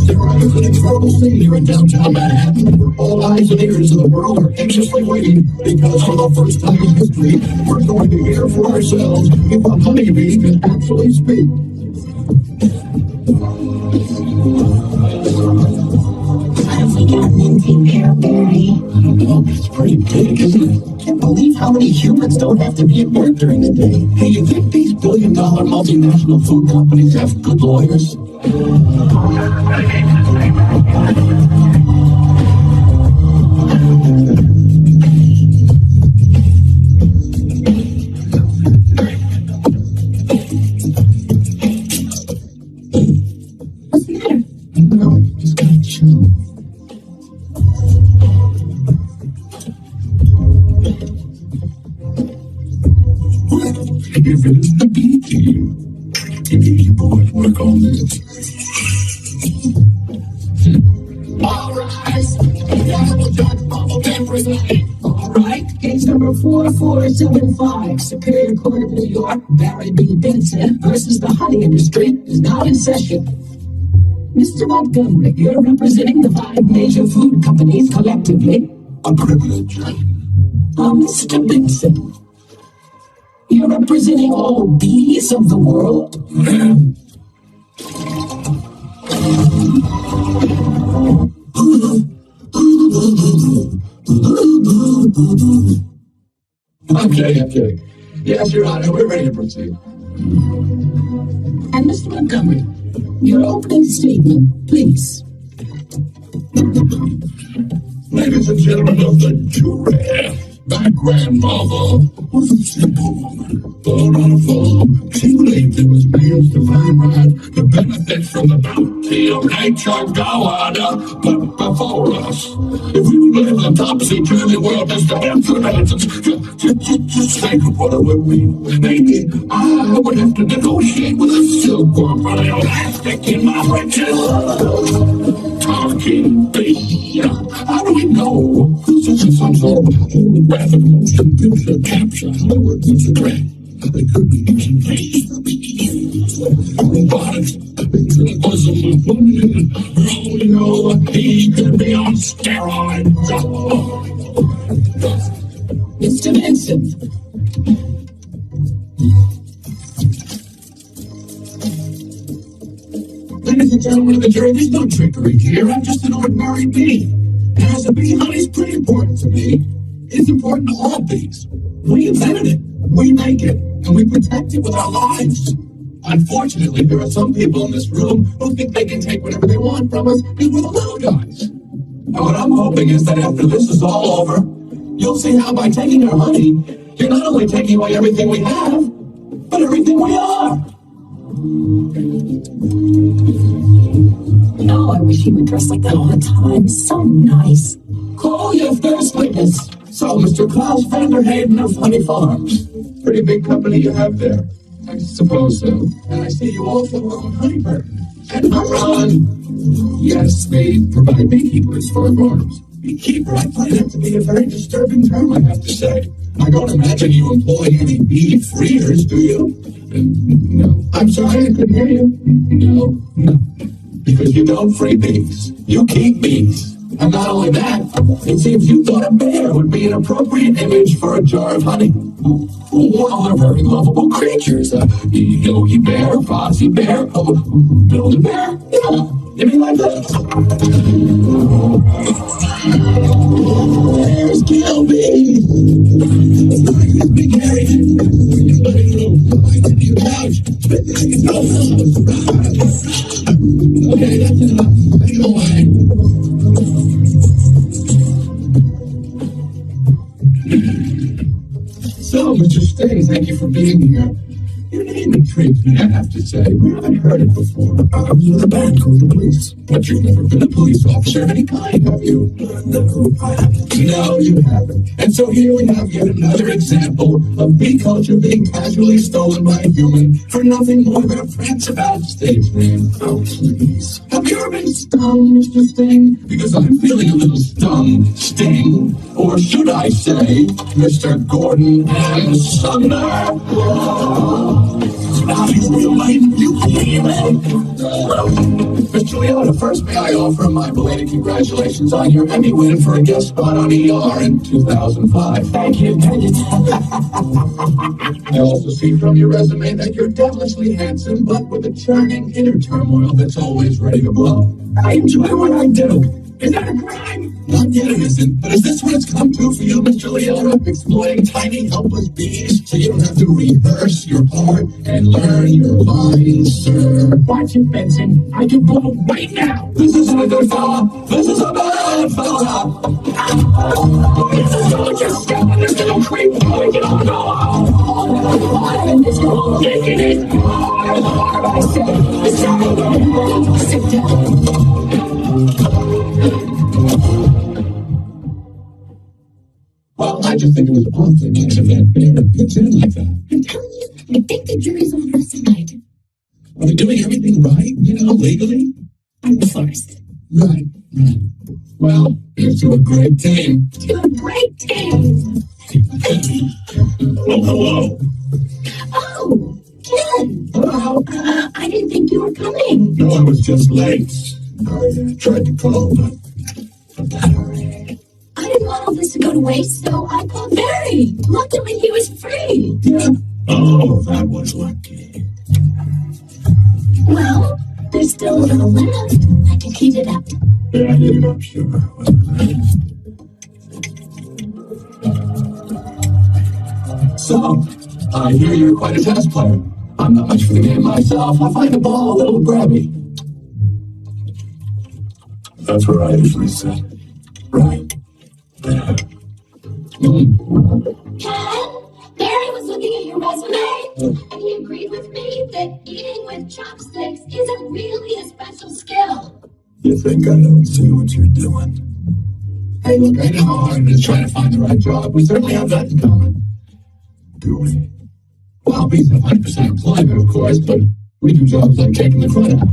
There are an incredible scene here in downtown Manhattan, where all eyes and ears of the world are anxiously waiting, because for the first time in history, we're going to hear for ourselves if a honeybee can actually speak. What have we gotten into here, Barry? I don't know, it's pretty big, isn't it? Can't believe how many humans don't have to be at work during the day. Hey, you think these billion-dollar multinational food companies have good lawyers? What's the matter? No, just gotta chill. If it is the bee team, you boys work on this. All right, all right, Case number 4475, Superior Court of New York, Barry B. Benson versus the honey industry is now in session. Mr. Montgomery, you're representing the 5 major food companies collectively. A privilege. Mr. Benson, you're representing all bees of the world. Okay. Yes, Your Honor, we're ready to proceed. And Mr. Montgomery, your opening statement, please. Ladies and gentlemen of the jury, my grandmother was a simple woman, born on a farm. She believed it was man's divine right to benefit from the bounty of nature God. But before us, if we would live in a topsy-turvy world, Mr. Benson, just think of what it would mean. Maybe I would have to negotiate with a silkworm for the elastic in my britches. Talking bee. How do we know this isn't some sort of holographic motion picture capture? Hollywood puts a track. They could be using face for bees. Robotics into the bosom of women. Rodeo, he could be on steroids. Mr. Benson. Ladies and gentlemen of the jury, there's no trickery here. I'm just an ordinary bee. And as a bee, honey's pretty important to me. It's important to all bees. We invented it, we make it, and we protect it with our lives. Unfortunately, there are some people in this room who think they can take whatever they want from us, and we're the little guys. And what I'm hoping is that after this is all over, you'll see how by taking our honey, you're not only taking away everything we have, but everything we are. No, I wish you would dress like that all the time. So nice. Call your first witness. So, Mr. Klaus Vanderhayden of Honey Farms. Pretty big company you have there. I suppose so. And I see you also own Honeyburn. And Maron. Yes, they provide beekeepers for farms. Beekeeper, I find that to be a very disturbing term, I have to say. I don't imagine you employ any bee freers, do you? No. I'm sorry, I couldn't hear you. No. Because you don't free bees. You keep bees. And not only that, it seems you thought a bear would be an appropriate image for a jar of honey. Well, they're very lovable creatures. Yogi Bear, Fozzie Bear, Build a Bear. Yeah, you mean like that? There's Gilby. Big Harry. Okay, that's enough. Go away. So, Mr. Sting, thank you for being here. Your name intrigues me, I have to say. We haven't heard it before. I was with a band called the Police. But you've never been a police officer of any kind, have you? No, I haven't. No, you haven't. And so here we have yet another example of bee culture being casually stolen by a human for nothing more than a France-about stage name. Oh, please. Have you ever been stung, Mr. Sting? Because I'm feeling a little stung, Sting. Or should I say, Mr. Gordon and Sumner? Now you realize you believe it. Mr. Leota, first may I offer my belated congratulations on your Emmy win for a guest spot on ER in 2005. Thank you. I also see from your resume that you're devilishly handsome, but with a churning inner turmoil that's always ready to blow. I enjoy what I do. Is that a crime? Not yet it isn't, but is this what it's come to for you, Mr. Leota? Exploiting tiny, helpless bees so you don't have to rehearse your part and learn your lines, sir. Watch it, Benson. I can blow right now. This isn't a good fella. This is a bad fella. This is all just stupid, this little creep. We can all go on. And this girl taking it. I said, sit down. Well, I just think it was awfully nice of that bear to pitch in like that. I'm telling you, I think the jury's on our side. Are they doing everything right, legally? I'm the first. Right. Well, you're to a great team. To a great team. Oh, hello. Oh, Ken. Hello. I didn't think you were coming. No, I was just late. I tried to call, but the battery. I didn't want all this to go to waste, so I called Barry. Luckily, he was free. Yeah. Oh, that was lucky. Well, there's still a little left. I can heat it up. Yeah, I'm not sure. So, I hear you're quite a tennis player. I'm not much for the game myself. I find the ball a little grabby. That's where I usually sit. Right there. Ken, Barry was looking at your resume, and he agreed with me that eating with chopsticks isn't really a special skill. You think I don't see what you're doing? Hey, look, I know I'm just trying to find the right job. We certainly have that in common. Do we? Well, he's 100% employment, of course, but we do jobs like taking the crud out.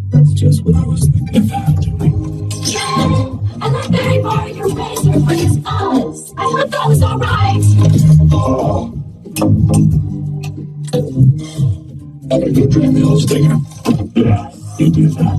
That's just what I was thinking about doing. Ken, I let Barry borrow your razor for his fuzz. I hope that was all right. Oh. I'm gonna go drain the old stinger. Yeah, you do that.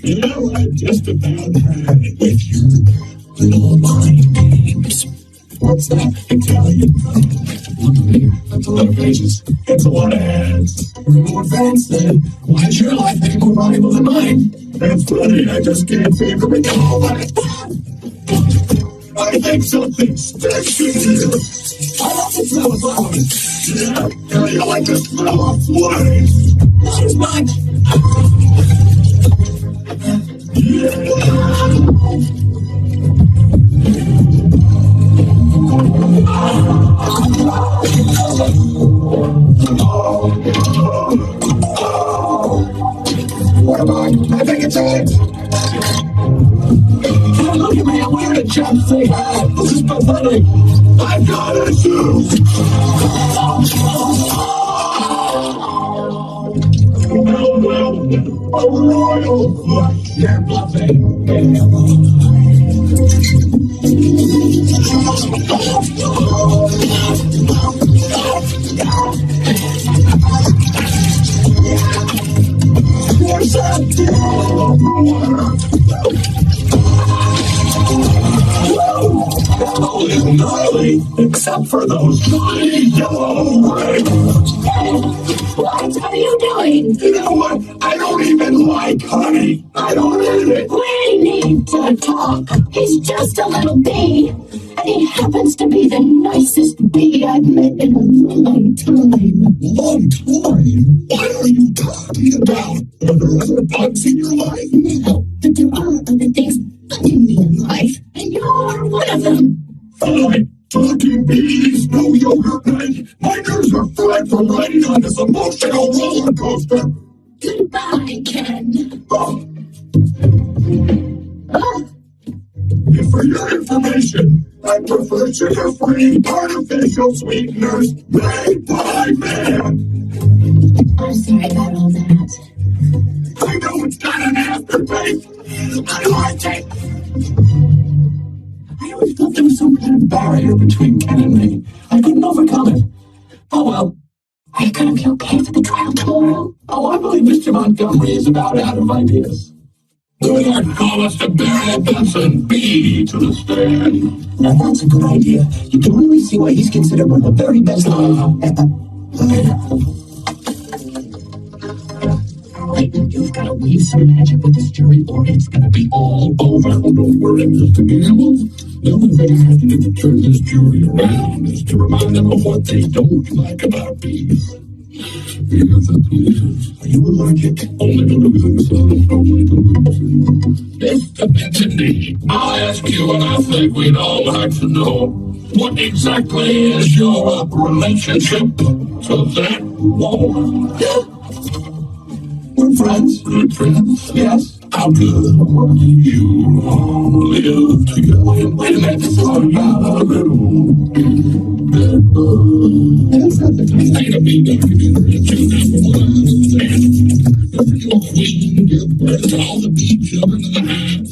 You know, I just about had it with your little mind games. What's that? Italian. That's a lot of pages. It's a lot of ads. More fans said, why is your life any more valuable than mine? That's funny, I just can't seem to recall that. I think something sticks in here. I like the smell of flowers. Yeah, you like the smell of flowers. Not as much. What am I think it's it. Look at me, I'm wearing a chapstick hat. This is pathetic. I've got issues. Well, a royal flush. You're bluffing. What's that is gnarly, except for those tiny yellow rings. What are you doing? You know what? I don't even like honey. I don't eat it. We need to talk. He's just a little bee, and he happens to be the nicest bee I've met in a long time. Long time? What are you talking about? Are there other bugs in your life? No, but there are other things bugging me in life, and you're one of them. Fine. Talking bees, no yogurt night. My nerves are fried from riding on this emotional roller coaster. Goodbye, Ken. Oh. And for your information, I prefer sugar-free artificial sweeteners made by man. I'm sorry about all that. I know it's got an aftertaste. I like it. I always thought there was some kind of barrier between Ken and me. I couldn't overcome it. Oh well. Are you gonna be okay for the trial tomorrow? Oh, I believe Mr. Montgomery is about out of ideas. Good Lord, call us to Barry Benson, B to the stand. Now that's a good idea. You can really see why he's considered one of the very best. You've got to weave some magic with this jury, or it's going to be all over. Oh, don't worry, Mr. Gamble. The only thing I have to do to turn this jury around is to remind them of what they don't like about bees. Here's the police. Are you allergic? Only to losing some. Only to losing. Mr. Benson, I'll ask you, and I think we'd all like to know, what exactly is your relationship to that woman? We're friends. Good friends? Yes. How good you live together. Wait a minute, this is a little bed bug. That's not the kind of big documentary that you never want to understand. You're queen, give birth to all the bee children in the house.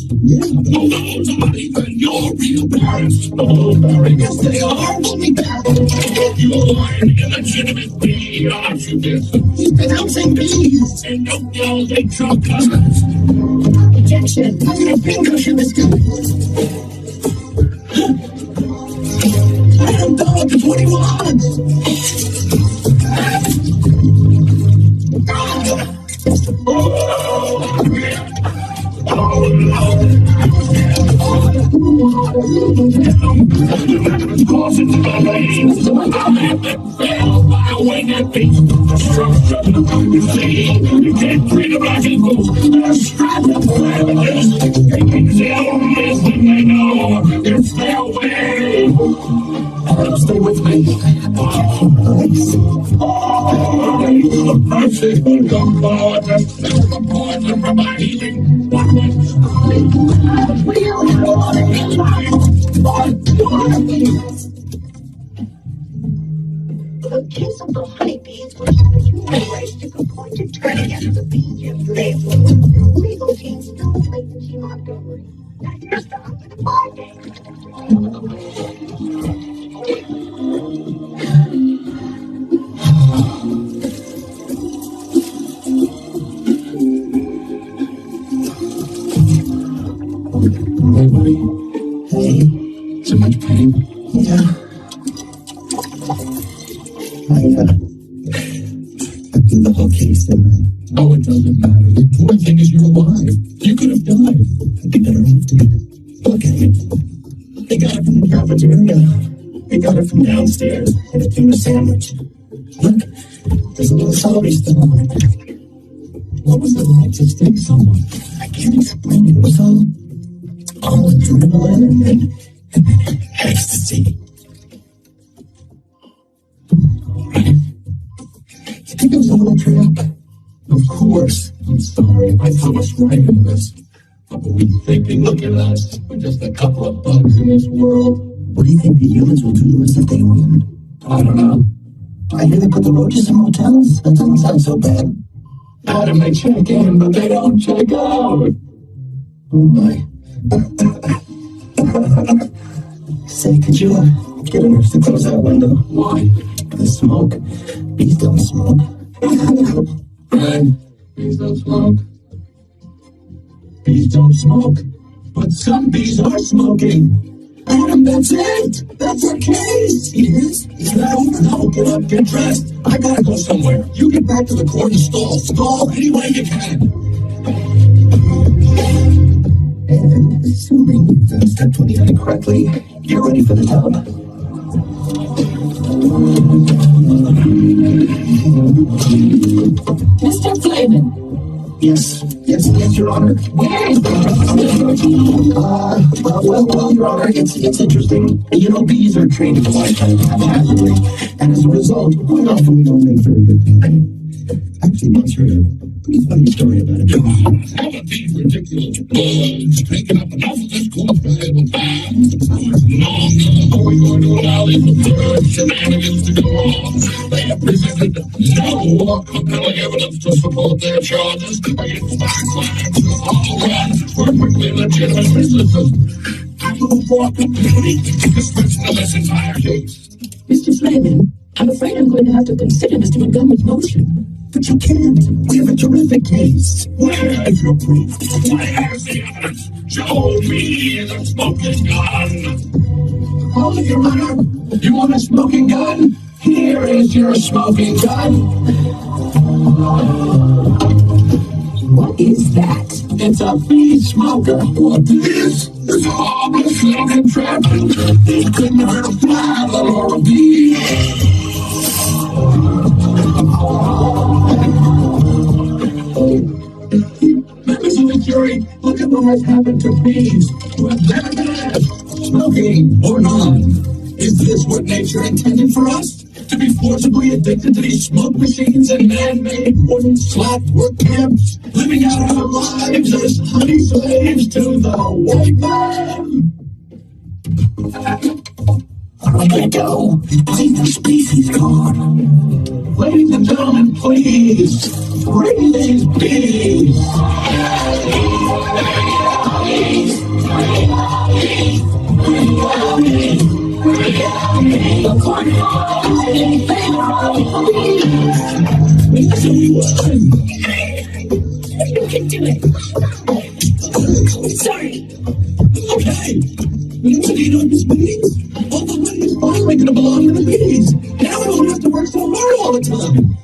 Although it's not even your real parents. Oh, Barry, yes they are. Only bad. You're an illegitimate bee, aren't you, dear? You've been outsing bees. And don't yell, they drunk cousins. Objection. I think I should have done I'm dog to 21. You can't treat them like equals. They're strapped to families. They can tell this when they know it's their way. Stay with me. Oh, mercy. Come forward. Fill the poison from my healing. The kiss of the honeybees was a humoristic appointed turning into the bees you live with. Legal teams don't play the Montgomery. Now here's the up in 5 days. Hey, buddy. Hey. So much pain? Yeah. I did the whole case, didn't I? Oh, it doesn't matter. The important thing is you're alive. You could have died. They got her off, dude. Look at it. They got it from the cafeteria. They got it from downstairs in a tuna sandwich. Look, there's a little celery still on it. What was it like to sting someone? I can't explain it. It was all adrenaline and then ecstasy. You think it was a little trip? Of course. I'm sorry. I threw us right into this. What were we thinking? Look at us. We're just a couple of bugs in this world. What do you think the humans will do to us if they win? I don't know. I hear they put the roaches in motels. That doesn't sound so bad. Adam, they check in, but they don't check out. Oh my. Say, could you get a nurse to close that window? Why? The smoke. Bees don't smoke. Right. Bees don't smoke. Bees don't smoke. But some bees are smoking. Adam, that's it. That's our case. Yes. Is that over? No, get up, get dressed. I gotta go somewhere. You get back to the court and stall. Stall any way you can. And assuming you've done step 29 correctly, you're ready for the tub. Mr. Flavin. Yes, Your Honor. Where is the Well, Your Honor, it's interesting. You know, bees are trained to fly haphazardly, and as a result, quite often we don't make very good time. Actually, once heard a pretty funny story about it. How about these ridiculous bugs taking up enough of this court's valuable time? No, are we going to allow these absurd shenanigans to go on? They have presented no compelling evidence to support their charges against my clients who all run perfectly legitimate businesses. I will walk completely to dismiss this entire case. Mr. Flavin? I'm afraid I'm going to have to consider Mr. Montgomery's motion. But you can't. We have a terrific case. Where is your proof? Where is the evidence? Show me the smoking gun. Oh, Your Honor, you want a smoking gun? Here is your smoking gun. What is that? It's a bee smoker. What is? It's a harmless little contraption. It couldn't hurt a fly, or a bee. Members of the jury, look at what has happened to bees who have never had smoking or none. Is this what nature intended for us? to be forcibly addicted to these smoke machines and man-made wooden slack work camps, living out our lives as honey slaves to the white man. Where are we gonna go? I think the species gone. Ladies and gentlemen, please, bring these bees. You can do it. Sorry. Okay. You need on this bees. All the money is finally gonna belong to the bees. Now I don't have to work so hard all the time.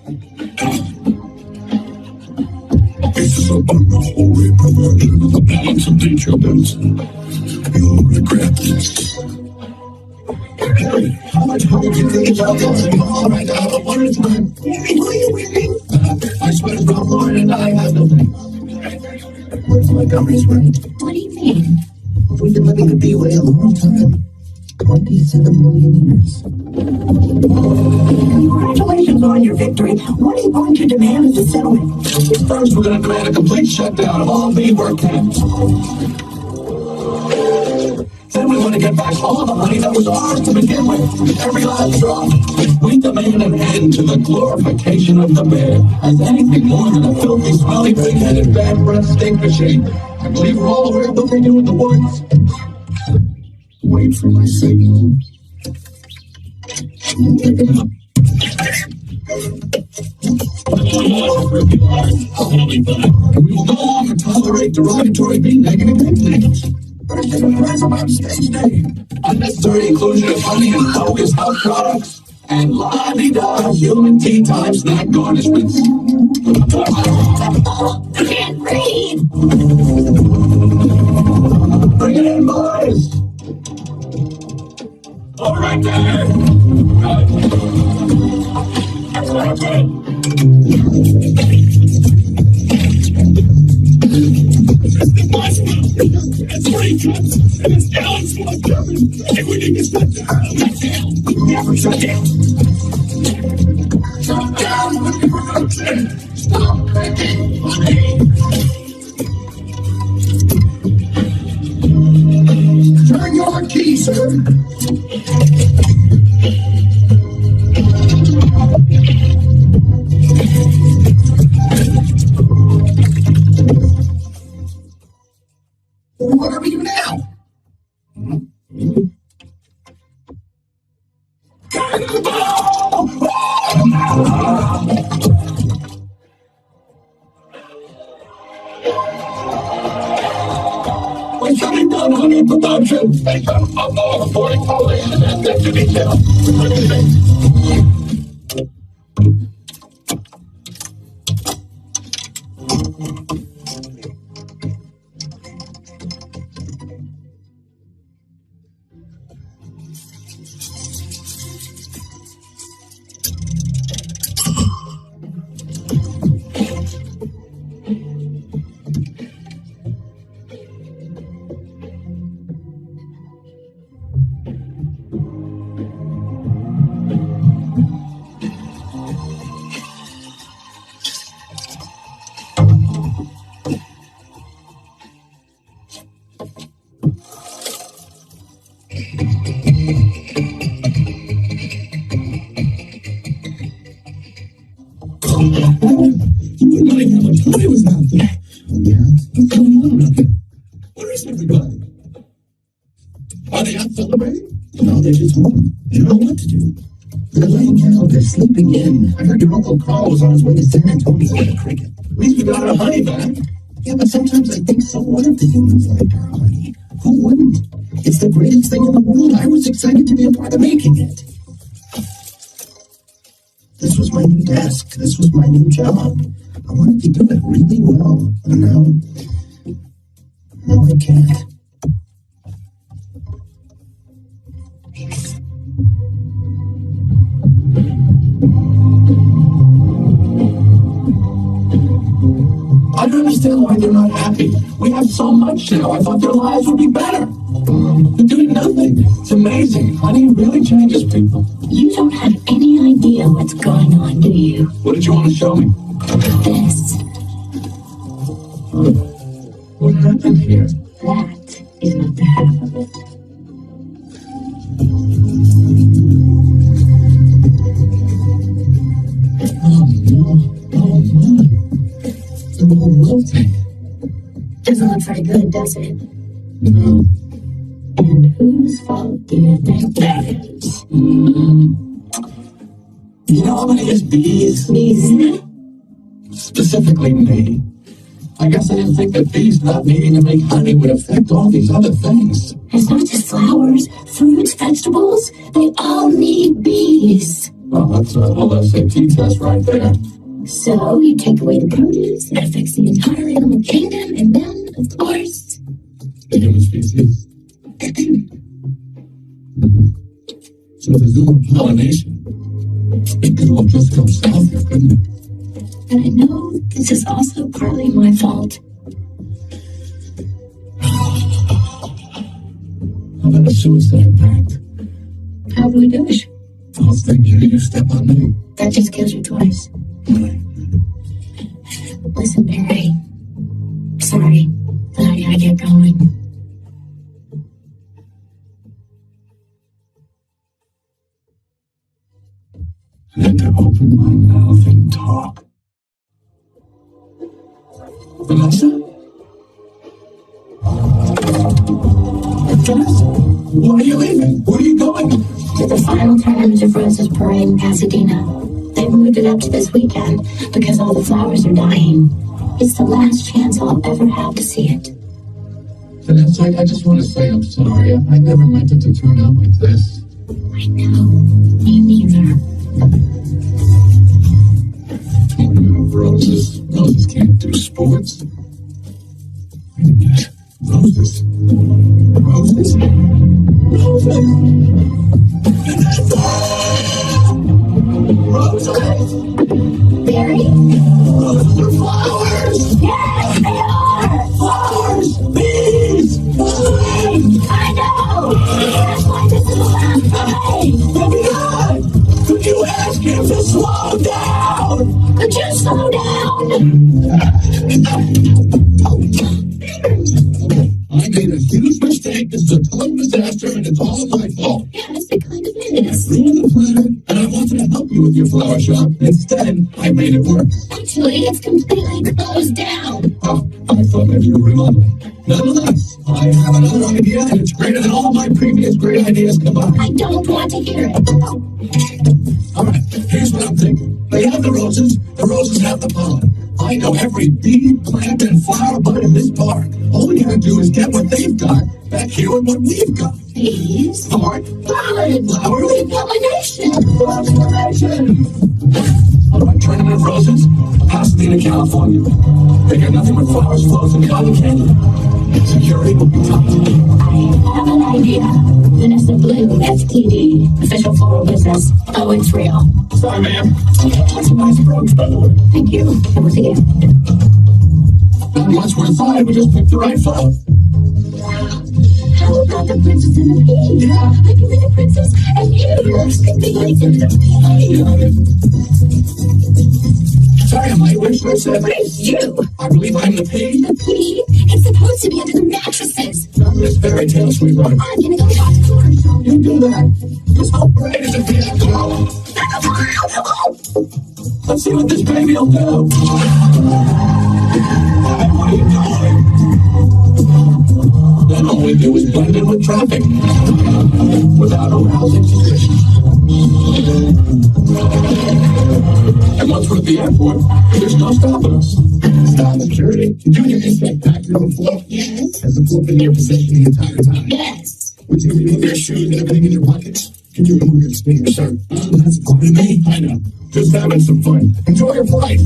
This is a unholy perversion of the balance of nature, Benson. You'll regret this. Harry, how much harder do you think about this? All right, now, one at a time. Harry, why are you weeping? I swear to God, Lauren and I have nothing. What's Montgomery's right? What do you mean? We've been living the bee way a long time. 27 million years. Congratulations on your victory. What are you going to demand as a settlement? First, we're going to demand a complete shutdown of all bee work camps. Then we want to get back all the money that was ours to begin with. Every last drop. We demand an end to the glorification of the bear as anything more than a filthy, smelly, pig-headed, bad breath stink machine. I believe we're all aware of what they do in the woods. Wait for my signal. Pick it up. We will no longer tolerate derogatory bee negative nicknames. Unnecessary inclusion of honey and bogus health products, and la-di-da human tea time snack garnishments. I can't breathe. Bring it in, boys! All right there! That's what I did. It's 3 cups, and it's gallons full of German. And we need to shut down. Never shut down. Shut down the production. Stop making money. Turn your key, sir. What are we doing now? We're shutting down honey production based on all 40 coalition and destiny kill. You wouldn't mind how much money was out there. Oh, yeah? What's going on out there? Where is everybody? Are they out celebrating? No, they're just home. They don't know what to do. They're laying out. They're sleeping in. I heard your Uncle Carl was on his way to San Antonio with a cricket. At least we got our honey back. Yeah, but sometimes I think, so what if the humans liked our honey? Who wouldn't? It's the greatest thing in the world. I was excited to be a part of making it. This was my new desk. This was my new job. I wanted to do it really well. And now I can't. I don't understand why they're not happy. We have so much now. I thought their lives would be better. They're doing nothing. It's amazing. Honey really changes people. You don't have any idea what's going on, do you? What did you want to show me? This. What happened here? That is not the half of it. Oh no. Oh my. The whole wilting. Doesn't look very good, does it? No. And whose fault do you think that is? You know how many is bees? Bees? Specifically me. I guess I didn't think that bees not needing to make honey would affect all these other things. It's not just flowers, fruits, vegetables. They all need bees. Well, that's a whole SAT test right there. So you take away the produce, that affects the entire animal kingdom, and then, of course, The human species. So if there's no more pollination, it could all just go south here, couldn't it? and I know this is also partly my fault. How about a suicide pact? How do we do it? First thing you step on me. That just kills you twice. Listen, Mary. Sorry, but I gotta get going. Then to open my mouth and talk. Vanessa? Vanessa? Why are you leaving? Where are you going? To the final Tournament of Roses parade in Pasadena. They've moved it up to this weekend because all the flowers are dying. It's the last chance I'll ever have to see it. Vanessa, I just want to say I'm sorry. I never meant it to turn out like this. I know. Me neither. Tournament of Roses. Roses can't do sports. Wait a minute. Roses. Roses. Roses. Roses. Barry? Roses are flowers. Yes, they are! Flowers. Bees. Bees. I know! That's why this is the last parade! FBI! Could you ask him to slow down? Could you slow down? I made a huge mistake. This is a total disaster, and it's all my fault. Yes, it kind of is. Ruined the planet, and I wanted to help you with your flower shop. Instead, I made it worse. Actually, it's completely closed down. Oh, I thought maybe you were remodeling. Nonetheless, I have another idea, and it's greater than all my previous great ideas combined. I don't want to hear it. All right, here's what I'm thinking. They have the roses have the pollen. I know every bee, plant, and flower bud in this park. All we gotta do is get what they've got back here with what we've got. Bees? Start Pollen! flowers. Pollination! Pollination. All right, Tournament of Roses, Pasadena, California. They got nothing but flowers, flows, and cotton candy. Security will be top. I have an idea. Vanessa Blue, FTD, official floral business. Oh, it's real. Sorry, ma'am. That's a nice brooch, by the way. Thank you. It was a gift. And once we're inside, we just pick the right flower. How about the princess and the bee? Yeah. I can be the princess and you can be the bee. Sorry, I'm late. Where should I say? It's you. I believe I'm the pig. The bee? It's supposed to be under the mattresses. Not in this fairy tale, sweetheart. I'm gonna go watch the commercial. You do that. This whole parade is a fiasco. Let's see what this baby will do. Hey, what are you doing? Then all we do is blend in with traffic without arousing suspicion. And once we're at the airport, there's no stopping us. Stop security. Junior insect packed room floor. Yes. Has the floor in your possession the entire time? Yes. Would you remove your shoes and everything in your pockets? Can you remove your spinning shirt? That's fun to me. I know. Just having some fun. Enjoy your flight.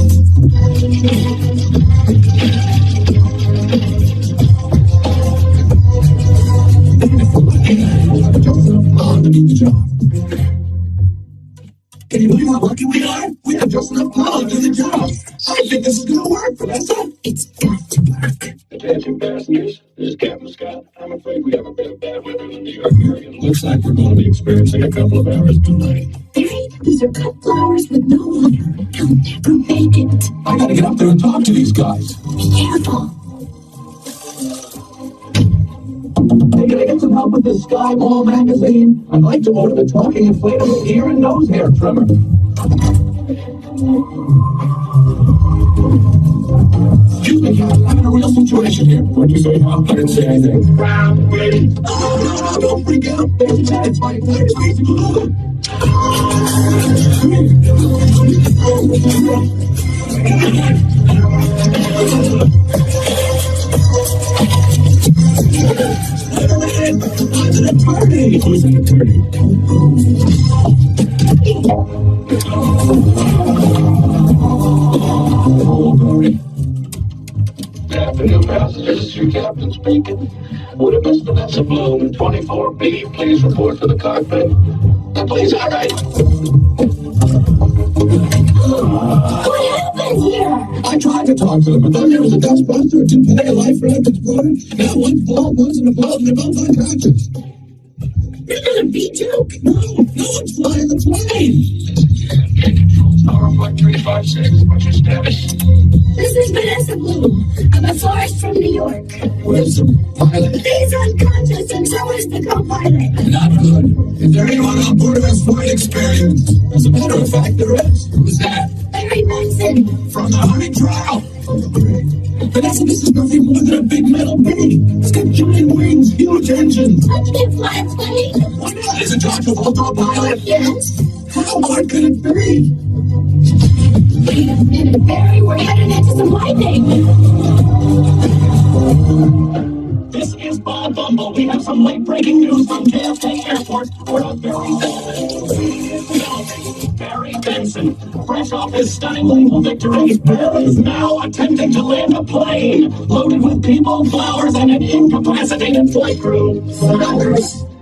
We'll have just enough pollen to do the job. Can you believe how lucky we are? We have just enough pollen to do the job. I think this is going to work, Vanessa. It's got to work. Attention passengers, this is Captain Scott. I'm afraid we have a bit of bad weather in the New York area. It looks like we're going to be experiencing a couple of hours delay. Barry, these are cut flowers with no water. They'll never make it. I gotta get up there and talk to these guys. Be careful. Hey, can I get some help with this Sky Ball magazine? I'd like to order the talking inflatable ear and nose hair trimmer. Excuse me, Captain, I'm in a real situation here. What'd you say, Hal? I didn't say anything. Round, wait. Oh, no, don't freak out. It's my I'm an attorney. Who's an attorney? Good afternoon, passengers. This is your captain speaking. Would have Miss Vanessa Bloom in 24B please report to the cockpit? Please, all right. What happened here? I tried to talk to them, but then there was a dustbuster, a 2-pack of life raft exploded. Now one's full, one's in a boat, and they're both unconscious. You're gonna be joke. No one's flying the plane. Tower Flight 356, what's your status? This is Vanessa Bloom. I'm a florist from New York. Where's the pilot? He's unconscious and so is the co-pilot. Not good. Is there anyone on board who has flight experience? As a matter of fact, there is. Who's that? Barry Benson. From the Honey Trial. Oh, great. Vanessa, this is nothing more than a big metal bee. It's got giant wings, huge engines. I can't fly a plane. Why not? Isn't John Travolta a pilot? Yes. How hard could it be? Wait a minute, Barry. We're headed into some lightning. This is Bob Bumble. We have some late-breaking news from JFK Airport. We're on Barry Benson, fresh off his stunning naval victory, is now attempting to land a plane loaded with people, flowers, and an incapacitated flight crew.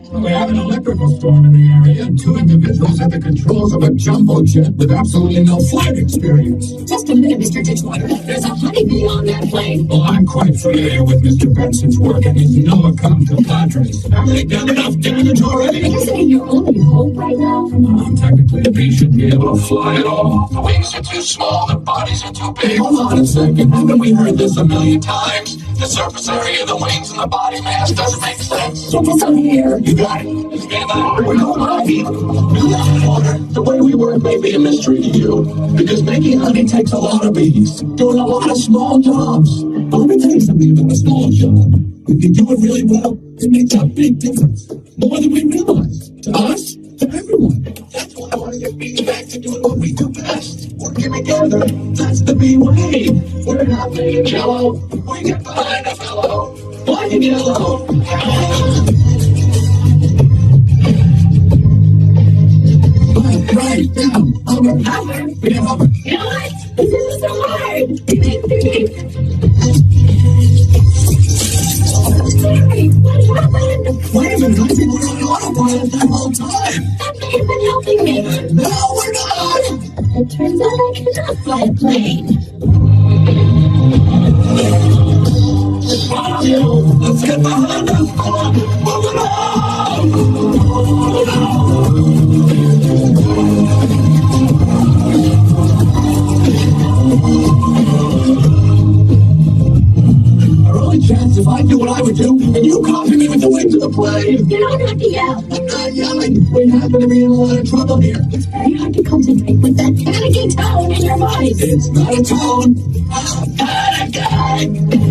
We have an electrical storm in the area and 2 individuals at the controls of a jumbo jet with absolutely no flight experience. Just a minute, Mr. Ditchwater. There's a honeybee on that plane. Well, I'm quite familiar with Mr. Benson's work and his no account of Padres. Have they done enough damage already? Isn't it your only hope right now? Technically, a bee should be able to fly at all. The wings are too small, the bodies are too big. Hold on a second, haven't we heard this a million times? The surface area of the wings and the body mass doesn't make sense. Get this on here. You got it. Stand by. We're no honey. The way we work may be a mystery to you, because making honey takes a lot of bees, doing a lot of small jobs. But let me tell you something about a small job. If you do it really well, it makes a big difference. More than we realize. To us, to everyone. That's why I want to get bees back to doing what we do best. Working together. That's the bee way. We're not made of jello. We get behind a fellow. Black and yellow. Right down. Over. Yeah, over. You know what? This is so hard. Barry, what happened? Wait a minute, I think we're on autopilot that whole time. You've been helping me. No, we're not. It turns out I cannot fly a plane. Let's get behind us. Move it Our only chance if I do what I would do, and you copy me with the wings of the plane. You don't have to yell. I'm not yelling. We happen to be in a lot of trouble here. It's very hard to concentrate with that panicky tone in your voice. It's not a tone. I'm panicking.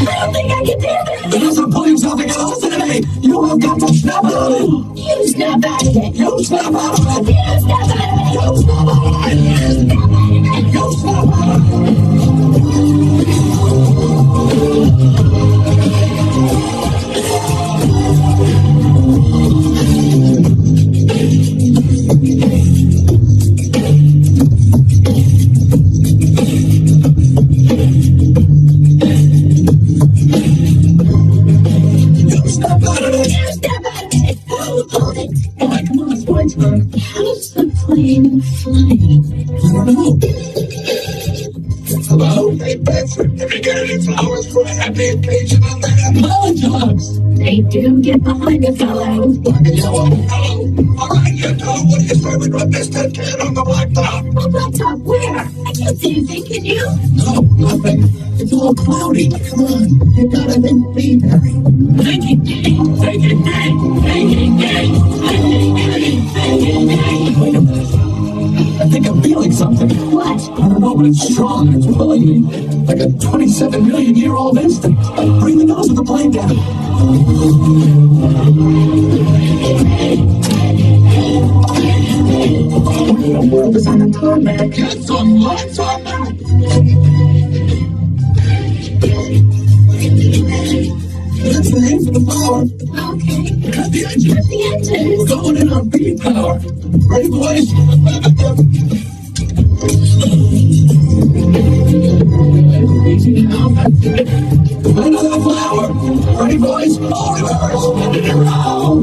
I don't think I can do this. There's a police something else today. You have got to snap out of it. You snap out of it. You snap out of it. You snap out of it. You snap out of it. You snap out of You snap out of it. Hold it. dream of flying? I don't know. Hello? Hey, Bedford, have you got any flowers for a happy occasion on that? Pollen dogs! They do get behind a fellow. Black and yellow. Hello. All right, you know, what do you say we rub this dead cat on the blacktop? On the top where? I can't see anything, can you? No, nothing. It's all cloudy. Come on. You gotta think BeeMovie. Thinking game, thinking game, thinking game, thinking game, thinking game. Wait a minute. I think I'm feeling something. What? I don't know, but it's strong and it's pulling me like a 27 million year old instant. Bring the nose of the plane down. The world is on a tarmac. Get some lights on that. Let's aim for the power. Okay. Cut the engine. Cut the engine. We're going in on beat power. Ready, boys? Easy now. Another flower. Ready, boys? All reverse. In a row.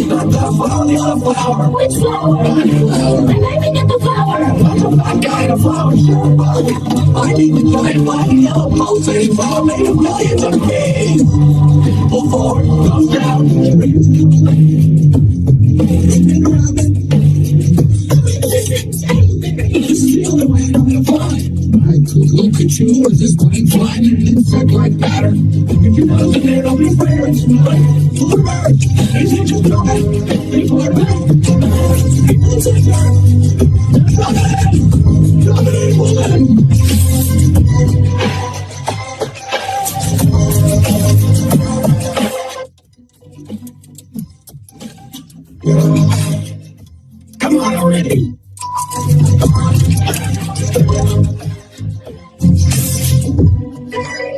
Not that flower, the other flower. Which flower? I'm aiming at the flower. I'm that guy in a flower shirt. I need the giant black and yellow pulsating flower made of millions of bees. Pull forward, goes down. Spin around it. Steal the way I'm gonna fly. I could look at you as this plane flying in an insect-like pattern. If you wasn't there, don't be fair. It's like full of birds. Is it just okay? People are back. People are sitting there. Nothing, woman. Come on already.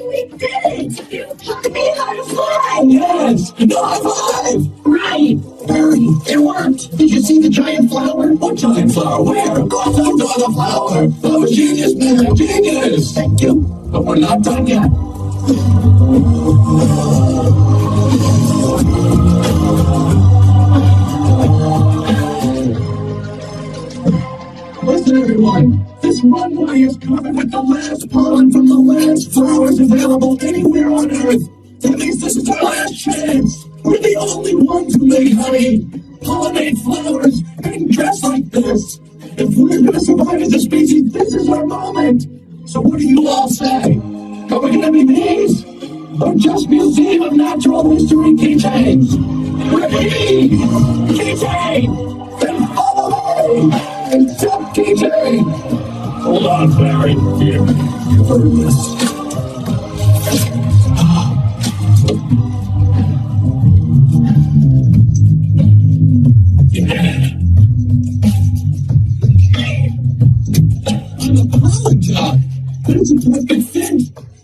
We did it! You taught me how to fly! Yes! High five! Right! Barry, it worked! Did you see the giant flower? What giant flower? Where? Go to the flower! That was genius, man! Genius! Thank you! But we're not done yet! Listen, everyone! This runway is covered with the last pollen from the last flowers available anywhere on Earth. That means this is our last chance. We're the only ones who make honey, pollinate flowers, and dress like this. If we're gonna survive as a species, this is our moment. So what do you all say? Are we gonna be bees? Or just Museum of Natural History keychains? We're bees! Keychain! Then follow me! And tip keychain! Hold on, Barry. Here, you've heard this. Yeah. I'm a pollen dog. That's a perfect fit.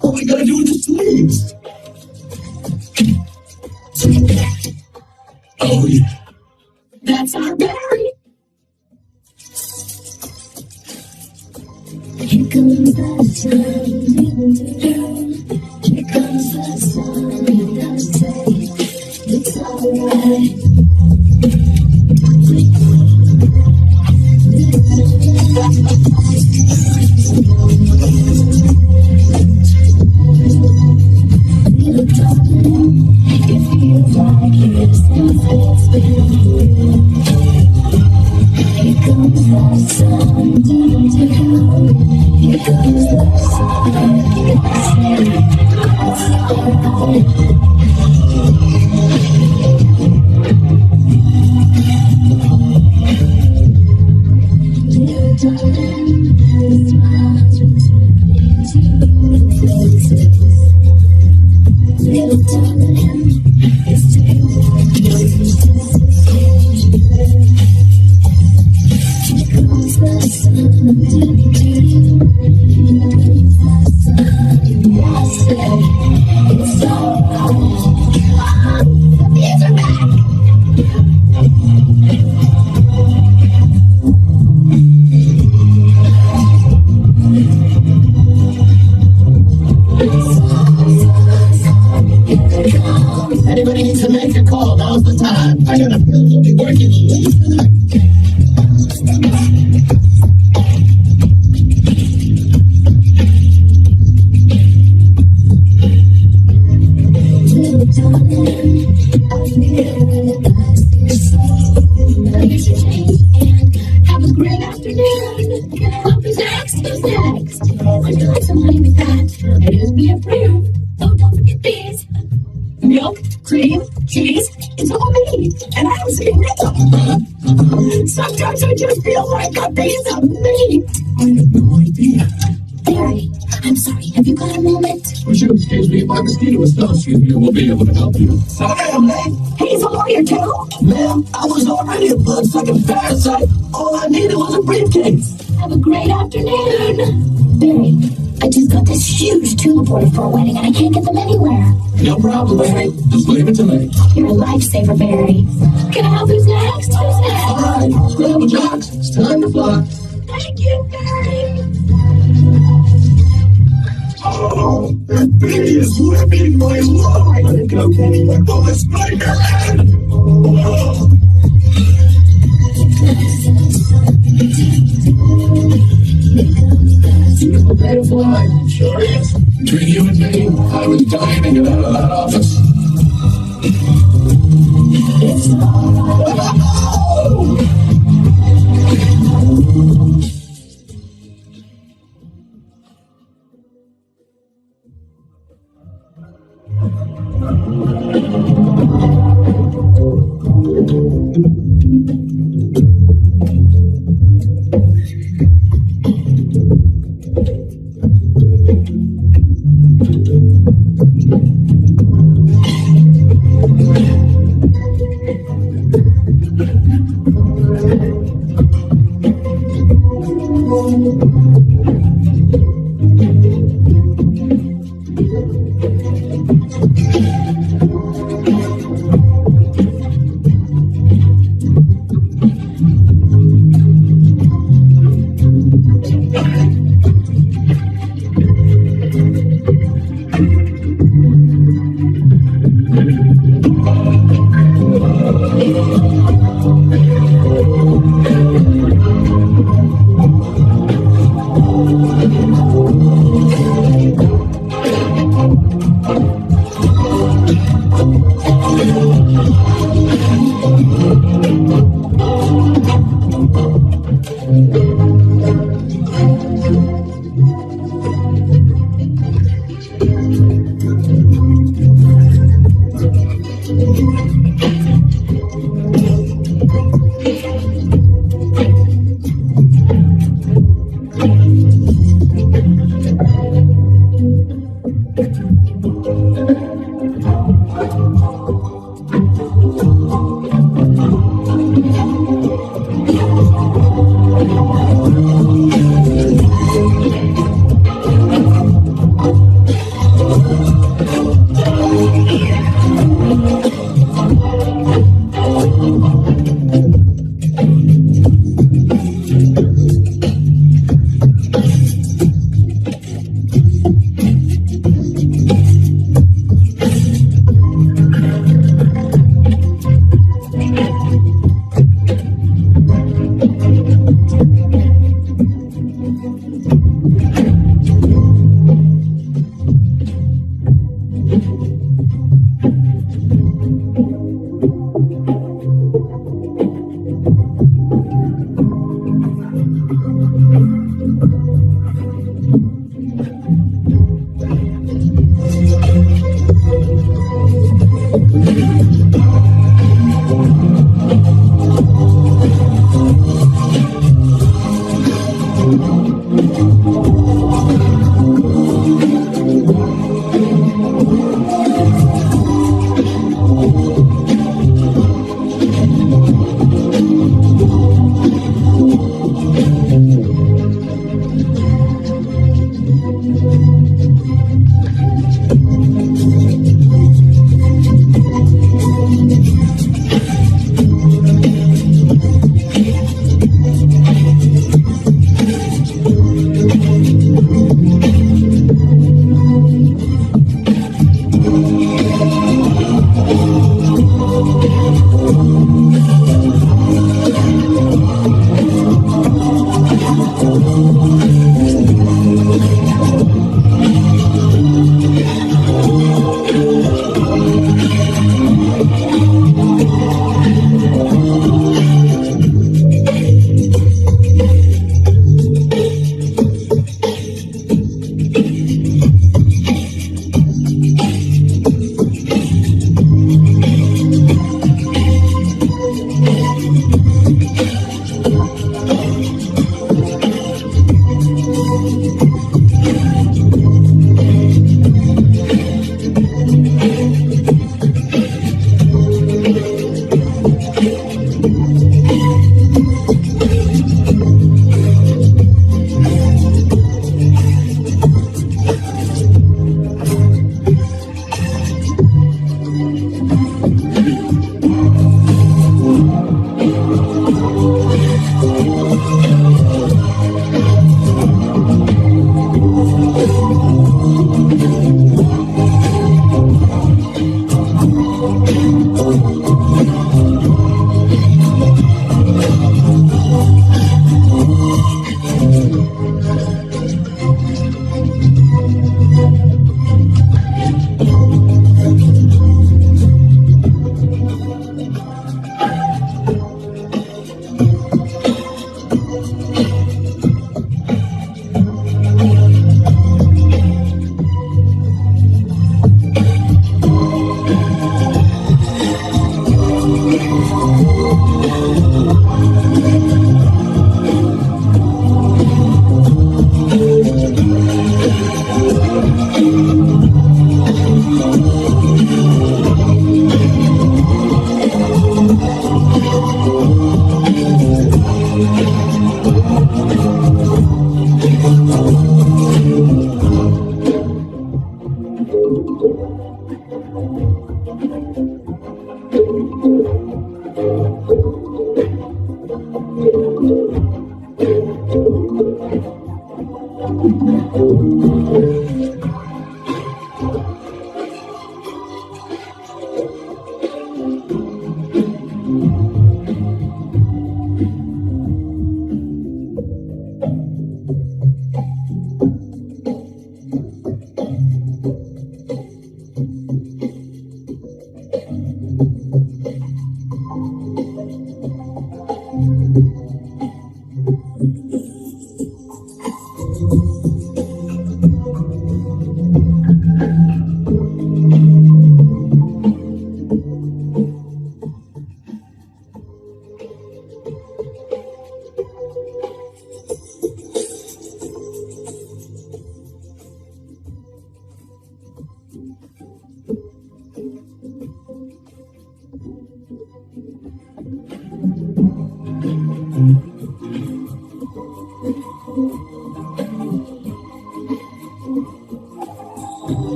All we gotta do is the sleeves. Oh, yeah. That's our Barry! Here comes the sun, here comes the sun, and I say, it's alright. Little darling, it feels like years since it's been real. Here comes the sun, here comes the sun, little darling, the smiles returning to faces. Little darling, it's taking here comes the sun, I say it's alright. The bees are back. Anybody needs to make a call, now's the time. I got a feeling you'll be working. Have a great afternoon. Can I help you next? Who's next? Would you like some honey with that? It is be approved. Oh, don't forget these. Milk, cream, cheese, it's all me. And I don't see rhythm. Sometimes I just feel like a piece of meat. I have no idea. Barry, I'm sorry. Have you got a moment? Would you excuse me if my mosquito is not skin here? We'll be able to help you. Sorry, I'm late. He's a lawyer too. Ma'am, I was already a blood-sucking parasite. All I needed was a briefcase. Have a great afternoon. Barry, I just got this huge tulip order for a wedding and I can't get them anywhere. No problem, Barry. Just leave it to me. You're a lifesaver, Barry. Can I help? Who's next? Who's next? All right, scramble jocks. It's time to fly. Thank you, Barry. Oh, that bee is living my life. Let it go, Kenny. My bullets break her head. Oh. Beautiful day to fly. Sure is. Between you and me, I was dying to get out of that office. It's all right.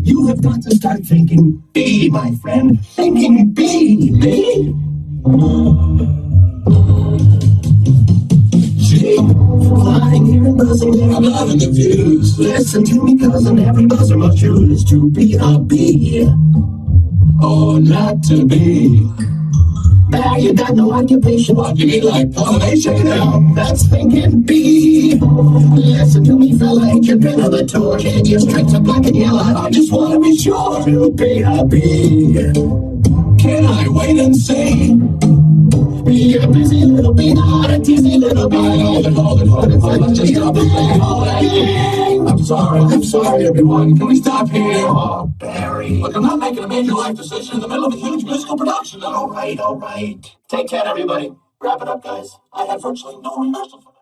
You have got to start thinking B, my friend. Thinking B, B. G. Flying here and buzzing there, I'm loving the views. Listen to me, cousin, every buzzer must choose to be a bee. Or not to be. Now you got no occupation. What do you mean, like pollination? Now that's thinking B. Listen to me, fella, ain't you been on the tour? Can't you straight to black and yellow? I just wanna be sure to be a bee. Can I wait and see? Be a busy little bee, not a teasy little bee. Hold it, just stop it. I'm sorry, everyone. Can we stop here? Oh, Barry. Look, I'm not making a major life decision in the middle of a huge musical production. All right. Take care, everybody. Wrap it up, guys. I have virtually no rehearsal for